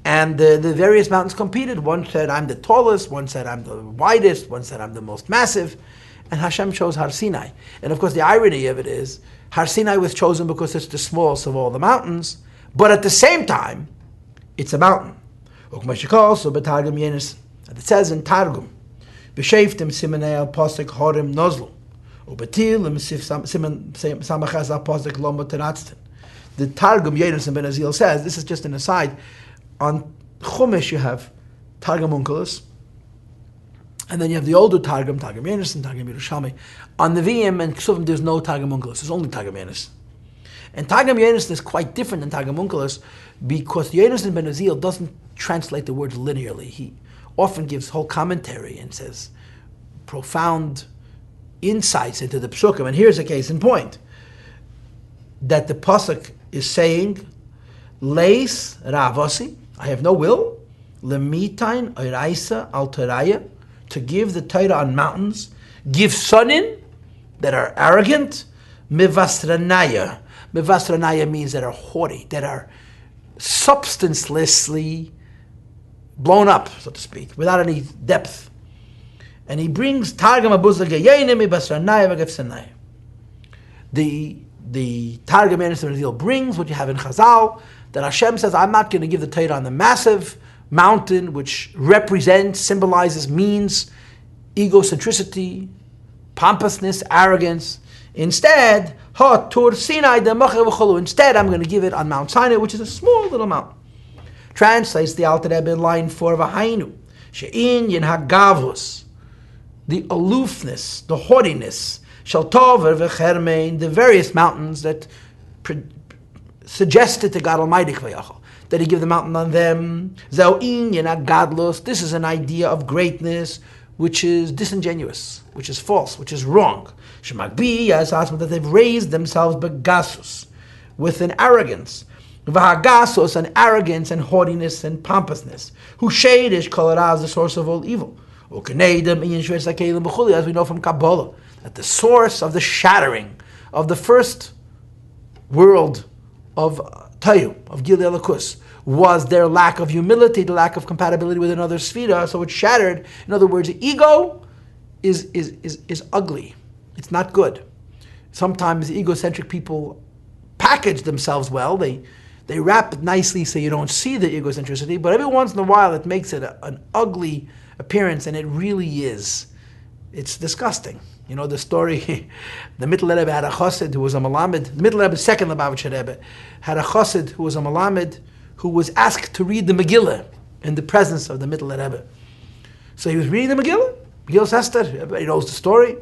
And the various mountains competed. One said, I'm the tallest. One said, I'm the widest. One said, I'm the most massive. And Hashem chose Har Sinai. And of course, the irony of it is, Har Sinai was chosen because it's the smallest of all the mountains. But at the same time, it's a mountain. And it says in Targum, B'sheftim simanei al posek horim nozlu. The Targum Yossi ben Azil says, this is just an aside, on Chumash you have Targum Onkelos, and then you have the older Targum Yossi, Targum Yerushalmi. On the Nevi'im and Ksuvim there's no Targum Onkelos, there's only Targum Yossi. And Targum Yossi is quite different than Targum Onkelos because Yossi ben Azil doesn't translate the words linearly. He often gives whole commentary and says profound insights into the psukim, and here's a case in point that the pasuk is saying, "Leis Ravasi, I have no will, lemitain oiraisa al Toraya, to give the Torah on mountains, give sonin that are arrogant, mivastranaya. Mivastranaya means that are haughty, that are substancelessly blown up, so to speak, without any depth." And he brings Targum Abuzah Geyenim Basranaya V'Gefsanaya. The Targum Yossi brings what you have in Chazal, that Hashem says, I'm not going to give the Torah on the massive mountain, which represents, symbolizes, means egocentricity, pompousness, arrogance. Instead, Sinai instead I'm going to give it on Mount Sinai, which is a small little mountain. Translates the Alter Rebbe in line 4 V'hainu. She'inyan hagavus, the aloofness, the haughtiness, shaltover v'chermein, the various mountains that suggested to God Almighty that He give the mountain on them. Zau'inyan hagadlus, this is an idea of greatness which is disingenuous, which is false, which is wrong. Shemagbi, that they've raised themselves begasus, with an arrogance. V'hagasos, and arrogance and haughtiness and pompousness. Who shadish kol the source of all evil. As we know from Kabbalah, that the source of the shattering of the first world of Tayu, of Gilei Elokus, was their lack of humility, the lack of compatibility with another sfira, so it shattered. In other words, the ego is ugly. It's not good. Sometimes egocentric people package themselves well. They wrap it nicely so you don't see the egocentricity, but every once in a while it makes it an ugly appearance, and it really is. It's disgusting. You know the story, the Bittul Rebbe had a chassid who was a malamed, the Bittul Rebbe's second Lubavitcher Rebbe, had a chassid who was a malamed, who was asked to read the Megillah in the presence of the Bittul Rebbe. So he was reading the Megillah Esther, everybody knows the story.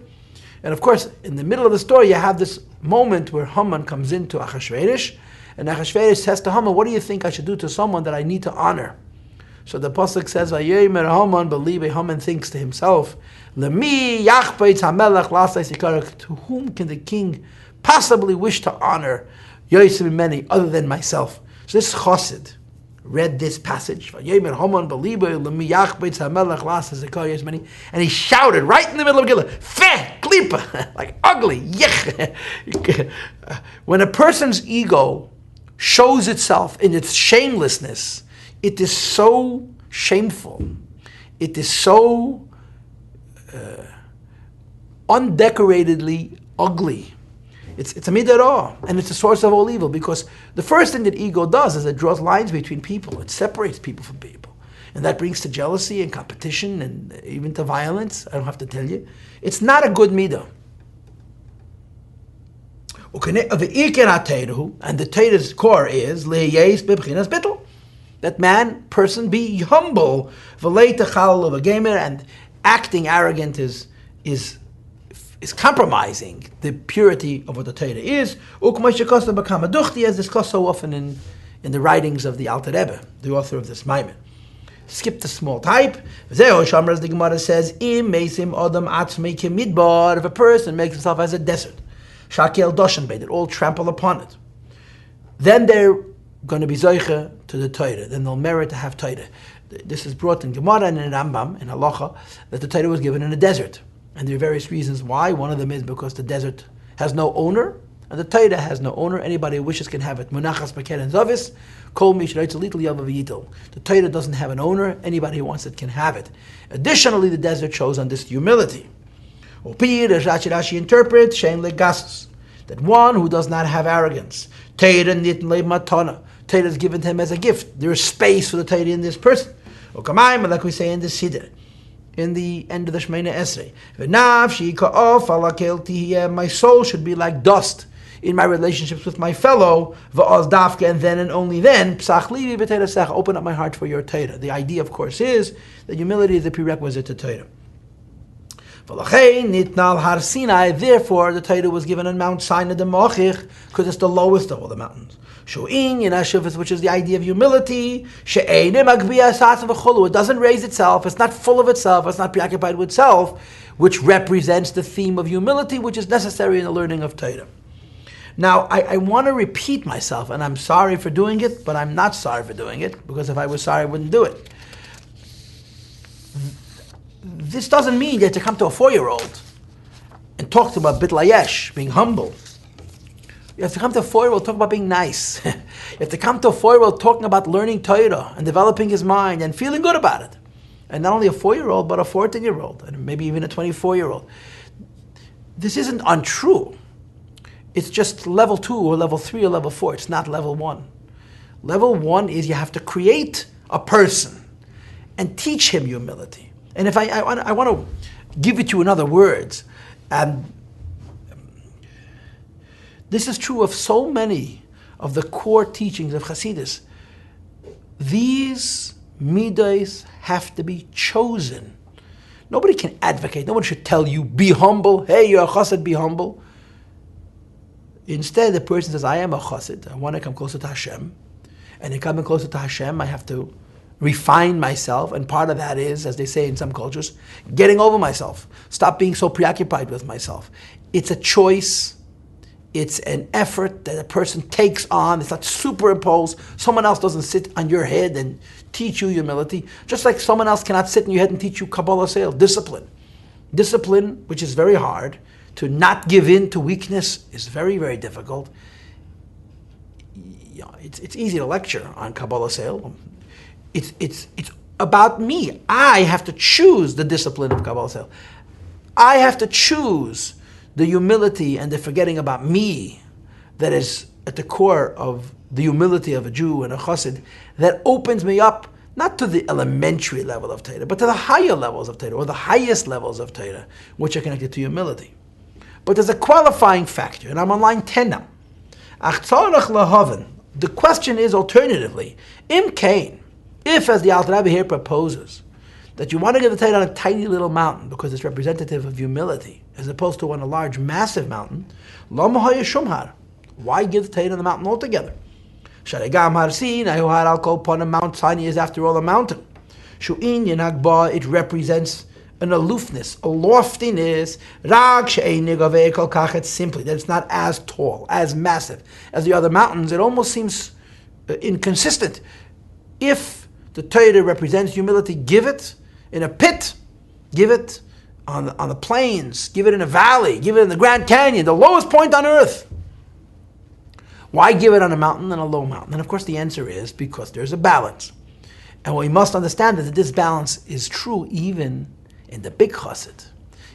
And of course, in the middle of the story, you have this moment where Haman comes into Achashverosh, and Achashverosh says to Haman, what do you think I should do to someone that I need to honor? So the pasuk says, "Vayomer Haman," believe Haman thinks to himself, "Lemi yachpeitz hamelech lasei sikarak." To whom can the king possibly wish to honor Yossi many other than myself? So this chassid read this passage, "Vayomer Haman believe lemi yachpeitz hamelech lasei sikarak Yossi," and he shouted right in the middle of Megillah, "Feh klipa," like ugly, yech. When a person's ego shows itself in its shamelessness, it is so shameful. It is so undecoratedly ugly. It's a midah, and it's a source of all evil, because the first thing that ego does is it draws lines between people. It separates people from people. And that brings to jealousy and competition and even to violence. I don't have to tell you. It's not a good midah. And the Torah's core is Bittul. That person be humble, and acting arrogant is compromising the purity of what the Torah is. As discussed so often in the writings of the Alter Rebbe, the author of this Maamar. Skip the small type. As the Gemara says, if a person makes himself as a desert, Shakel Doshen Beit, that all trample upon it, then they're going to be Zoicha to the Torah. Then they'll merit to have Torah. This is brought in Gemara and in Rambam, in Halacha, that the Torah was given in a desert. And there are various reasons why. One of them is because the desert has no owner, and the Torah has no owner. Anybody who wishes can have it. Munachas B'keren Zavis, Kol Mi Shreitz Little Yavav Yitel. The Torah doesn't have an owner. Anybody who wants it can have it. Additionally, the desert shows on this humility. Rashi interprets that one who does not have arrogance, Torah is given to him as a gift. There is space for the Torah in this person. Like we say in the Siddur, in the end of the Shemona Esrei, my soul should be like dust in my relationships with my fellow, and then and only then, open up my heart for your Torah. The idea, of course, is that humility is the prerequisite to Torah. Therefore, the Torah was given on Mount Sinai the Mochich, because it's the lowest of all the mountains. Which is the idea of humility. It doesn't raise itself, it's not full of itself, it's not preoccupied with self, which represents the theme of humility, which is necessary in the learning of Torah. Now, I want to repeat myself, and I'm sorry for doing it, but I'm not sorry for doing it, because if I was sorry, I wouldn't do it. This doesn't mean you have to come to a 4-year-old and talk to him about Bittul Hayesh, being humble. You have to come to a 4-year-old, talk about being nice. You have to come to a 4-year-old talking about learning Torah and developing his mind and feeling good about it. And not only a 4-year-old, but a 14-year-old, and maybe even a 24-year-old. This isn't untrue. It's just level 2 or level 3 or level 4. It's not level 1. Level 1 is you have to create a person and teach him humility. And if I want to give it to you in other words, This is true of so many of the core teachings of Hasidus. These midos have to be chosen. Nobody can advocate. No one should tell you, be humble. Hey, you're a chassid, be humble. Instead, the person says, I am a chassid. I want to come closer to Hashem. And in coming closer to Hashem, I have to refine myself. And part of that is, as they say in some cultures, getting over myself. Stop being so preoccupied with myself. It's a choice. It's an effort that a person takes on. It's not superimposed. Someone else doesn't sit on your head and teach you humility. Just like someone else cannot sit on your head and teach you Kabbalah sale, discipline. Discipline, which is very hard. To not give in to weakness is very, very difficult. It's easy to lecture on Kabbalah sale. It's about me. I have to choose the discipline of Kabbalah sale. I have to choose the humility and the forgetting about me that is at the core of the humility of a Jew and a chassid, that opens me up not to the elementary level of Torah, but to the higher levels of Torah, or the highest levels of Torah, which are connected to humility. But there's a qualifying factor, and I'm on line 10 now. The question is alternatively, Im Kain, if, as the Alter Rebbe here proposes, that you want to give the Torah on a tiny little mountain because it's representative of humility, as opposed to on a large, massive mountain, why give the Torah on the mountain altogether? Mount Sinai is after all a mountain. It represents an aloofness, a loftiness. It's simply that it's not as tall, as massive as the other mountains. It almost seems inconsistent. If the Torah represents humility, give it in a pit, give it on the plains, give it in a valley, give it in the Grand Canyon, the lowest point on earth. Why give it on a mountain and a low mountain? And of course the answer is because there's a balance. And we must understand that this balance is true even in the big chassid.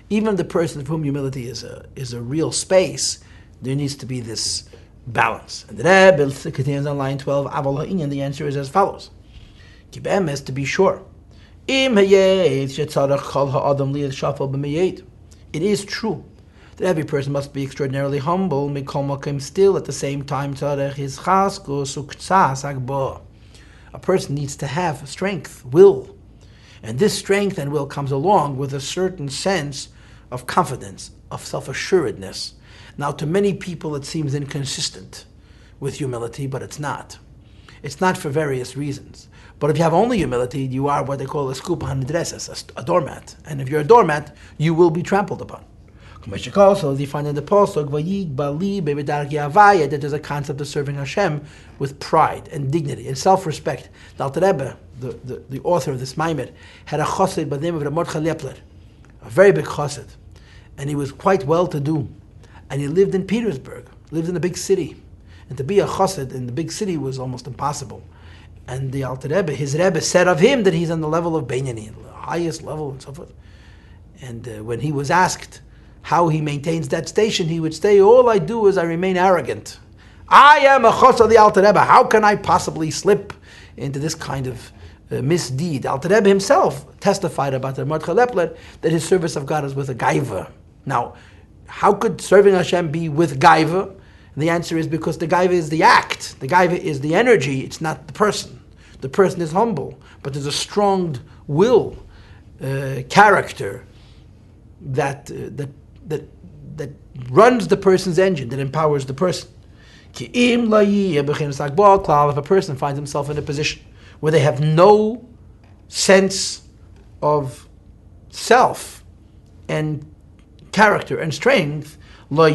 Even the person of whom humility is a real space, there needs to be this balance. And the Rebbe continues on line 12, Einyan, the answer is as follows. Kibemes, to be sure. It is true that every person must be extraordinarily humble, still at the same time a person needs to have strength, will. And this strength and will comes along with a certain sense of confidence, of self-assuredness. Now, to many people it seems inconsistent with humility, but it's not. It's not for various reasons. But if you have only humility, you are what they call a skupa hanidreses, a doormat. And if you're a doormat, you will be trampled upon. Also, they find in the Pasuk that there's a concept of serving Hashem with pride and dignity and self-respect. The Alter Rebbe, the author of this Maamar, had a chassid by the name of Mordechai Lepler, a very big chassid, and he was quite well-to-do, and he lived in Petersburg, lived in a big city, and to be a chassid in the big city was almost impossible. And the Alter Rebbe, his Rebbe, said of him that he's on the level of Beinani, the highest level, and so forth. And when he was asked how he maintains that station, he would say, all I do is I remain arrogant. I am a chos of the Alter Rebbe. How can I possibly slip into this kind of misdeed? Alter Rebbe himself testified about the Mordechai Lepler that his service of God is with a gaiva. Now, how could serving Hashem be with gaiva? The answer is because the gaiva is the act. The gaiva is the energy. It's not the person. The person is humble, but there's a strong will, character that runs the person's engine, that empowers the person. If a person finds himself in a position where they have no sense of self and character and strength, he will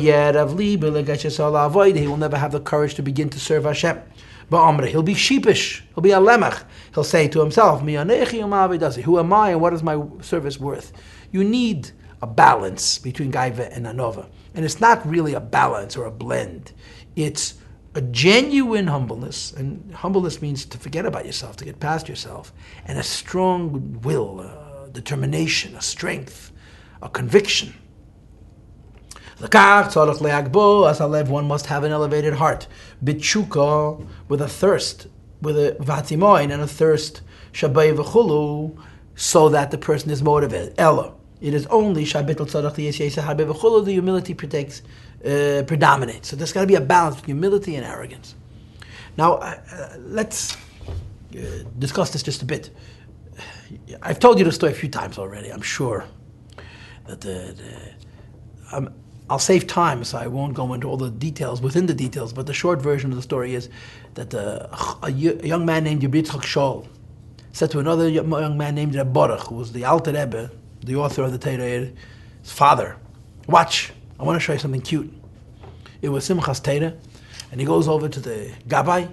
never have the courage to begin to serve Hashem. He'll be sheepish, he'll be a lemach. He'll say to himself, who am I and what is my service worth? You need a balance between gaiva and anova. And it's not really a balance or a blend. It's a genuine humbleness, and humbleness means to forget about yourself, to get past yourself, and a strong will, a determination, a strength, a conviction. One must have an elevated heart, bitshuka, with a thirst, with a vatimoin and a thirst, shabay v'chulu, so that the person is motivated. Ella. It is only the humility predominate. So there's got to be a balance between humility and arrogance. Now, let's discuss this just a bit. I've told you the story a few times already, I'm sure. That I'll save time, so I won't go into all the details within the details, but the short version of the story is that a young man named Yitzchak Shol said to another young man named Reb Baruch, who was the Alter Rebbe, the author of the Torah, his father, watch, I want to show you something cute. It was Simchas Torah, and he goes over to the Gabbai,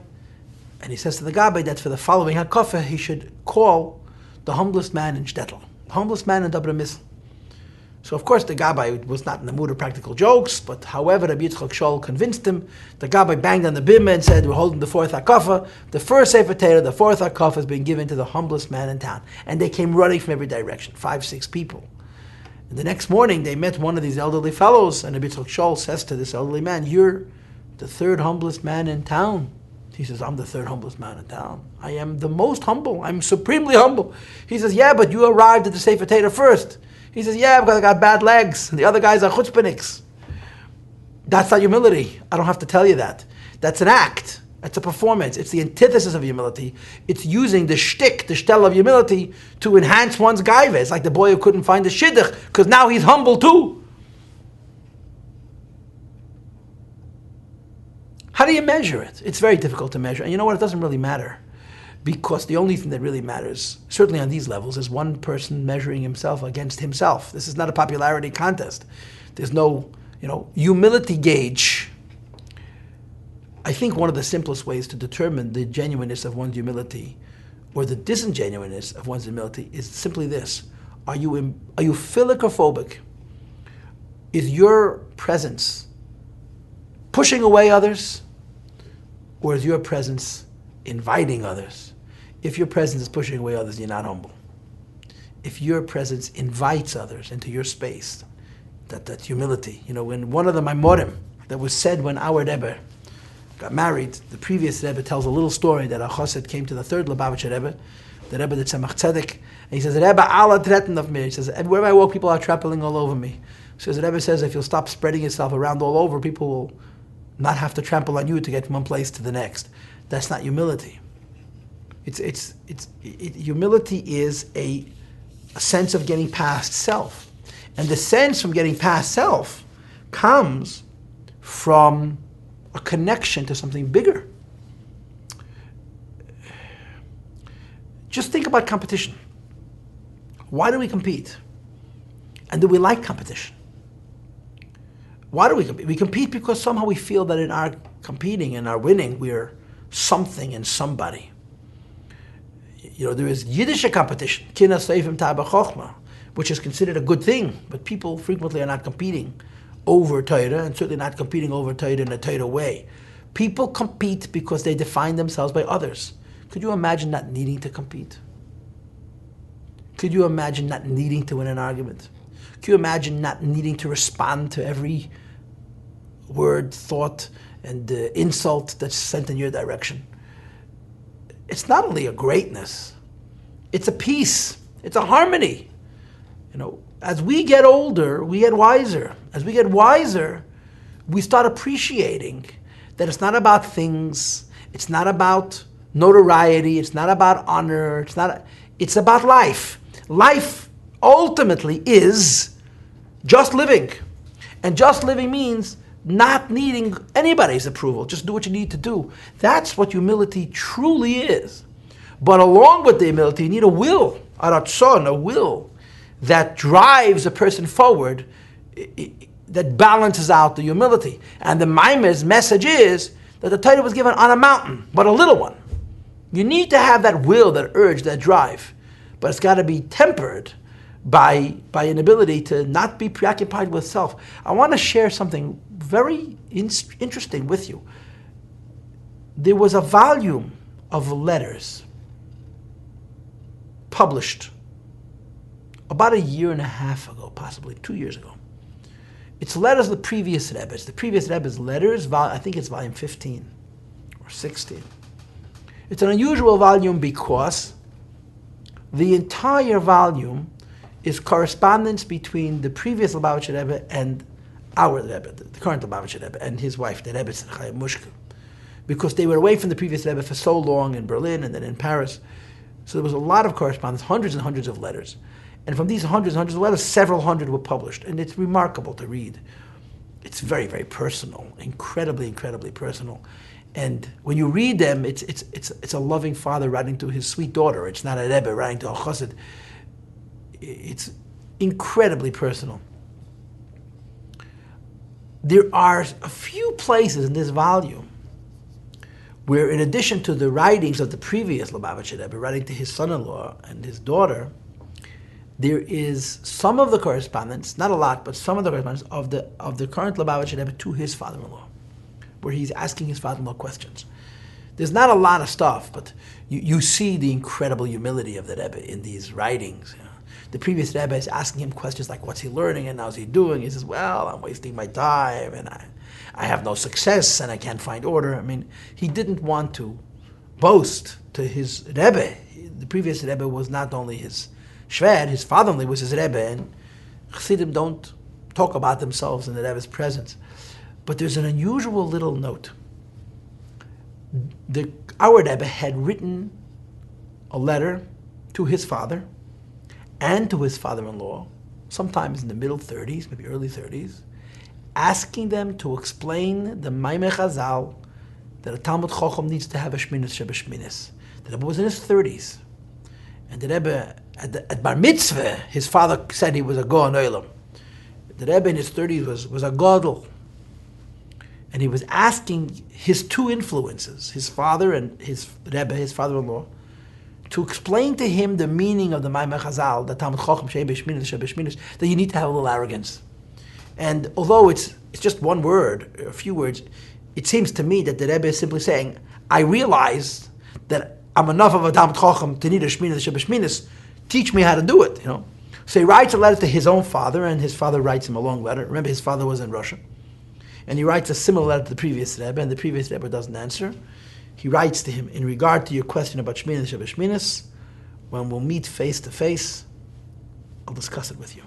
and he says to the Gabbai that for the following HaKafeh, he should call the humblest man in Shtetl, the humblest man in Dabra Misl. So of course the Gabbai was not in the mood of practical jokes, but however Rabbi Yitzchak Shol convinced him, the Gabbai banged on the bimah and said, we're holding the fourth HaKafeh, the first Sefer Torah, the fourth HaKafeh is being given to the humblest man in town. And they came running from every direction, 5-6 people. And the next morning they met one of these elderly fellows, and Rabbi Yitzchak Shol says to this elderly man, you're the third humblest man in town. He says, I'm the third humblest man in town. I am the most humble, I'm supremely humble. He says, yeah, but you arrived at the Sefer Torah first. He says, yeah, because I got bad legs, and the other guys are chutzpahniks. That's not humility. I don't have to tell you that. That's an act. That's a performance. It's the antithesis of humility. It's using the shtick, the shtel of humility, to enhance one's gaiva. It's like the boy who couldn't find the shidduch, because now he's humble too. How do you measure it? It's very difficult to measure. And you know what? It doesn't really matter. Because the only thing that really matters, certainly on these levels, is one person measuring himself against himself. This is not a popularity contest. There's no, humility gauge. I think one of the simplest ways to determine the genuineness of one's humility or the disingenuineness of one's humility is simply this. Are you philic or phobic? Is your presence pushing away others, or is your presence inviting others? If your presence is pushing away others, you're not humble. If your presence invites others into your space, that's humility. When one of the Maamorim that was said when our Rebbe got married, the previous Rebbe tells a little story that a chassid came to the third Lubavitcher Rebbe, the Rebbe that Tzemach Tzedek, and he says, Rebbe, Allah threatened of me. He says, wherever I walk, people are trampling all over me. So the Rebbe says, if you'll stop spreading yourself around all over, people will not have to trample on you to get from one place to the next. That's not humility. Humility is a sense of getting past self. And the sense from getting past self comes from a connection to something bigger. Just think about competition. Why do we compete? And do we like competition? Why do we compete? We compete because somehow we feel that in our competing and our winning, we're something and somebody. There is Yiddish competition, Kina Seifim Taba Chochma, which is considered a good thing, but people frequently are not competing over Torah, and certainly not competing over Torah in a Torah way. People compete because they define themselves by others. Could you imagine not needing to compete? Could you imagine not needing to win an argument? Could you imagine not needing to respond to every word, thought, and insult that's sent in your direction? It's not only a greatness, it's a peace, it's a harmony. As we get older, we get wiser. As we get wiser, we start appreciating that it's not about things, it's not about notoriety, it's not about honor, it's about life. Life ultimately is just living. And just living means not needing anybody's approval. Just do what you need to do. That's what humility truly is. But along with the humility, you need a will, a ratzon, a will that drives a person forward, that balances out the humility. And the Maamar's message is that the Torah was given on a mountain, but a little one. You need to have that will, that urge, that drive. But it's got to be tempered by an ability to not be preoccupied with self. I want to share something very interesting with you. There was a volume of letters published about 1.5 years ago, possibly 2 years ago. It's letters of the previous Rebbe. It's the previous Rebbe's letters, I think it's volume 15 or 16. It's an unusual volume because the entire volume is correspondence between the previous Lubavitcher Rebbe and our Rebbe, the current Lubavitcher Rebbe, and his wife, the Rebbe Tzedek Mushka, because they were away from the previous Rebbe for so long in Berlin and then in Paris. So there was a lot of correspondence, hundreds and hundreds of letters. And from these hundreds and hundreds of letters, several hundred were published. And it's remarkable to read. It's very, very personal, incredibly, incredibly personal. And when you read them, it's a loving father writing to his sweet daughter. It's not a Rebbe writing to a chassid. It's incredibly personal. There are a few places in this volume where, in addition to the writings of the previous Lubavitcher Rebbe, writing to his son-in-law and his daughter, there is some of the correspondence, not a lot, but some of the correspondence of the current Lubavitcher Rebbe to his father-in-law, where he's asking his father-in-law questions. There's not a lot of stuff, but you see the incredible humility of the Rebbe in these writings. You know. The previous Rebbe is asking him questions like, what's he learning and how's he doing? He says, well, I'm wasting my time and I have no success and I can't find order. I mean, he didn't want to boast to his Rebbe. The previous Rebbe was not only his Shved, his father-in-law was his Rebbe, and Chassidim don't talk about themselves in the Rebbe's presence. But there's an unusual little note. Our Rebbe had written a letter to his father and to his father-in-law, sometimes in the middle 30s, maybe early 30s, asking them to explain the Maimei Chazal that a Talmud Chacham needs to have a Shminis Shebeshminis. The Rebbe was in his 30s. And the Rebbe, at Bar Mitzvah, his father said he was a Goan Olam. The Rebbe in his 30s was a Gadol. And he was asking his two influences, his father and his Rebbe, his father-in-law, to explain to him the meaning of the Maimei Chazal, the Talmud Chacham Shebeshminis, that you need to have a little arrogance. And although it's just one word, a few words, it seems to me that the Rebbe is simply saying, I realize that I'm enough of a Talmud Chacham to need a Shminis Shebeshminis. Teach me how to do it, you know. So he writes a letter to his own father, and his father writes him a long letter. Remember, his father was in Russia. And he writes a similar letter to the previous Rebbe, and the previous Rebbe doesn't answer. He writes to him, in regard to your question about Shminis Shebeshminis, when we'll meet face to face, I'll discuss it with you.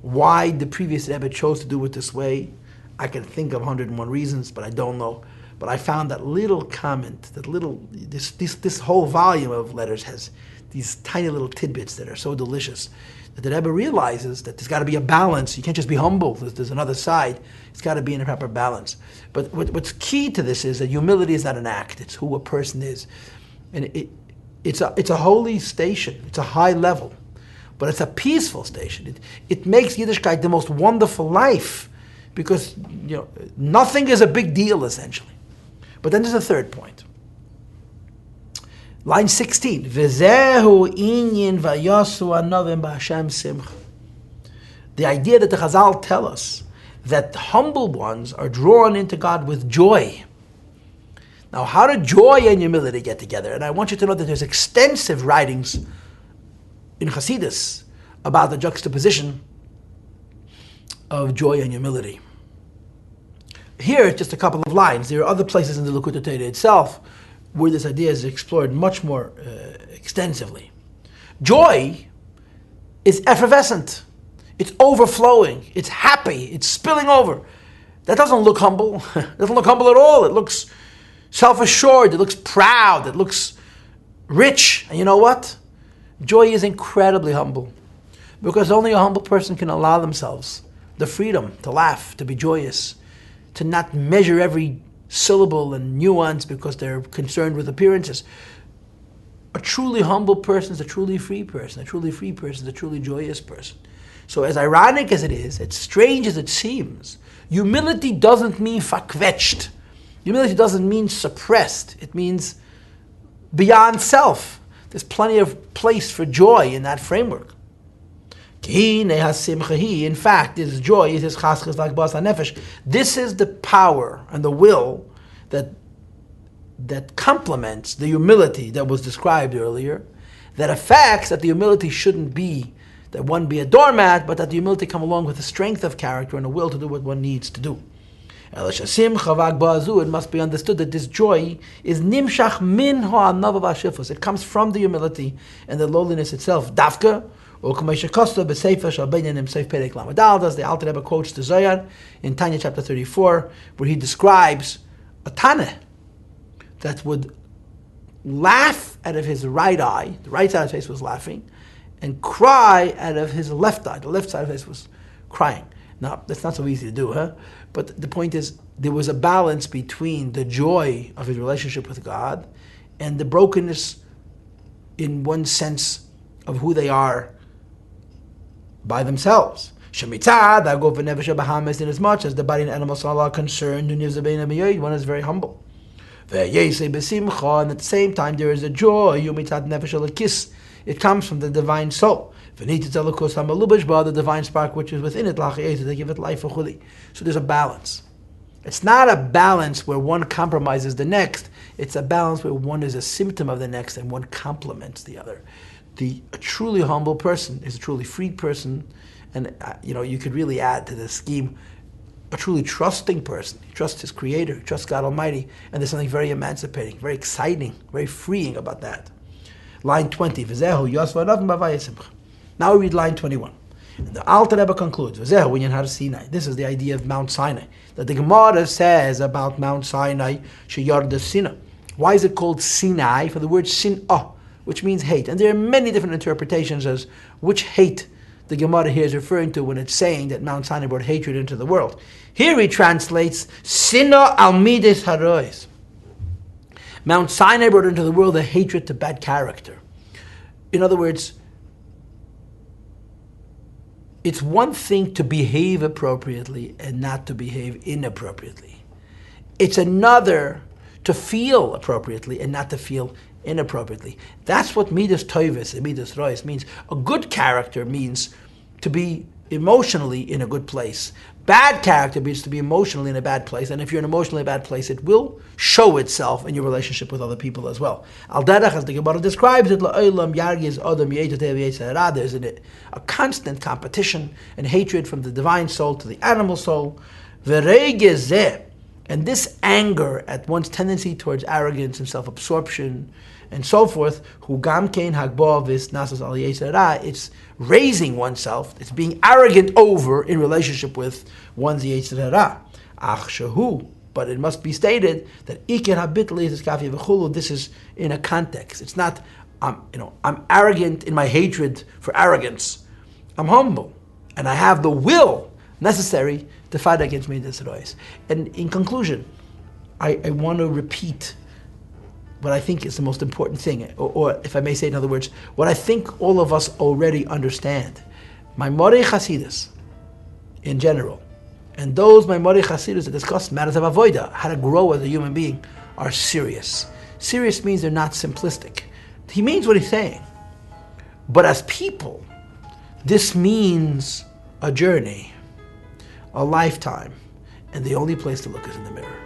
Why the previous Rebbe chose to do it this way, I can think of 101 reasons, but I don't know. But I found that little comment, this whole volume of letters has these tiny little tidbits that are so delicious, that the Rebbe realizes that there's got to be a balance. You can't just be humble. There's another side. It's got to be in a proper balance. But what's key to this is that humility is not an act. It's who a person is. And it's a holy station. It's a high level. But it's a peaceful station. It makes Yiddishkeit the most wonderful life, because nothing is a big deal, essentially. But then there's a third point. Line 16. V'zehu Einyan vayosu anovim b'Hashem simcha. The idea that the Chazal tell us that the humble ones are drawn into God with joy. Now, how do joy and humility get together? And I want you to know that there's extensive writings in Hasidus about the juxtaposition of joy and humility. Here, it's just a couple of lines. There are other places in the Likkutei Torah itself where this idea is explored much more extensively. Joy is effervescent. It's overflowing. It's happy. It's spilling over. That doesn't look humble. It doesn't look humble at all. It looks self-assured. It looks proud. It looks rich. And you know what? Joy is incredibly humble, because only a humble person can allow themselves the freedom to laugh, to be joyous, to not measure every syllable and nuance because they're concerned with appearances. A truly humble person is a truly free person. A truly free person is a truly joyous person. So as ironic as it is, as strange as it seems, humility doesn't mean verquetscht. Humility doesn't mean suppressed. It means beyond self. There's plenty of place for joy in that framework. In fact, this joy is his chaschas like bas hanefesh. This is the power and the will that complements the humility that was described earlier, that affects that the humility shouldn't be that one be a doormat, but that the humility come along with a strength of character and a will to do what one needs to do. It must be understood that this joy is nimshach min ha'anav v'ashifus. It comes from the humility and the lowliness itself. Dafka, or Kamesha Costa, B'Seifa Shalbeinanim Seif Perek Lamadal, as the Alter Rebbe quotes the Zohar in Tanya chapter 34, where he describes a Tana that would laugh out of his right eye, the right side of his face was laughing, and cry out of his left eye, the left side of his face was crying. Now, that's not so easy to do, huh? But the point is, there was a balance between the joy of his relationship with God and the brokenness, in one sense, of who they are by themselves. Shemitzad, I go for Nefesh Bahamas in as much as the body and animal soul are concerned, one is very humble. And at the same time, there is a joy, it comes from the divine soul. The divine spark which is within it, to give it life. So there's a balance. It's not a balance where one compromises the next. It's a balance where one is a symptom of the next and one complements the other. A truly humble person is a truly freed person, and you could really add to the scheme a truly trusting person. He trusts his Creator, he trusts God Almighty, and there's something very emancipating, very exciting, very freeing about that. Line 20. Now we read line 21. And the Alter Rebbe concludes, this is the idea of Mount Sinai, that the Gemara says about Mount Sinai, Sinai. Why is it called Sinai? For the word Sin'ah, which means hate. And there are many different interpretations as which hate the Gemara here is referring to when it's saying that Mount Sinai brought hatred into the world. Here he translates, Sina al mides harois. Mount Sinai brought into the world a hatred to bad character. In other words, it's one thing to behave appropriately and not to behave inappropriately. It's another to feel appropriately and not to feel inappropriately. That's what midas toivis and midas rois means. A good character means to be emotionally in a good place. Bad character means to be emotionally in a bad place, and if you're in an emotionally bad place, it will show itself in your relationship with other people as well. Al derech, as the Gemara describes it, there's a constant competition and hatred from the divine soul to the animal soul. And this anger at one's tendency towards arrogance and self-absorption and so forth, it's raising oneself, it's being arrogant over in relationship with one's Yetzer Hara. But it must be stated that this is in a context. It's not, I'm arrogant in my hatred for arrogance. I'm humble, and I have the will necessary to fight against midas rois. And in conclusion, I want to repeat what I think is the most important thing, or if I may say in other words, what I think all of us already understand. Maamar Chasidus, in general, and those Maamar Chasidus that discuss matters of avoida, how to grow as a human being, are serious. Serious means they're not simplistic. He means what he's saying. But as people, this means a journey, a lifetime, and the only place to look is in the mirror.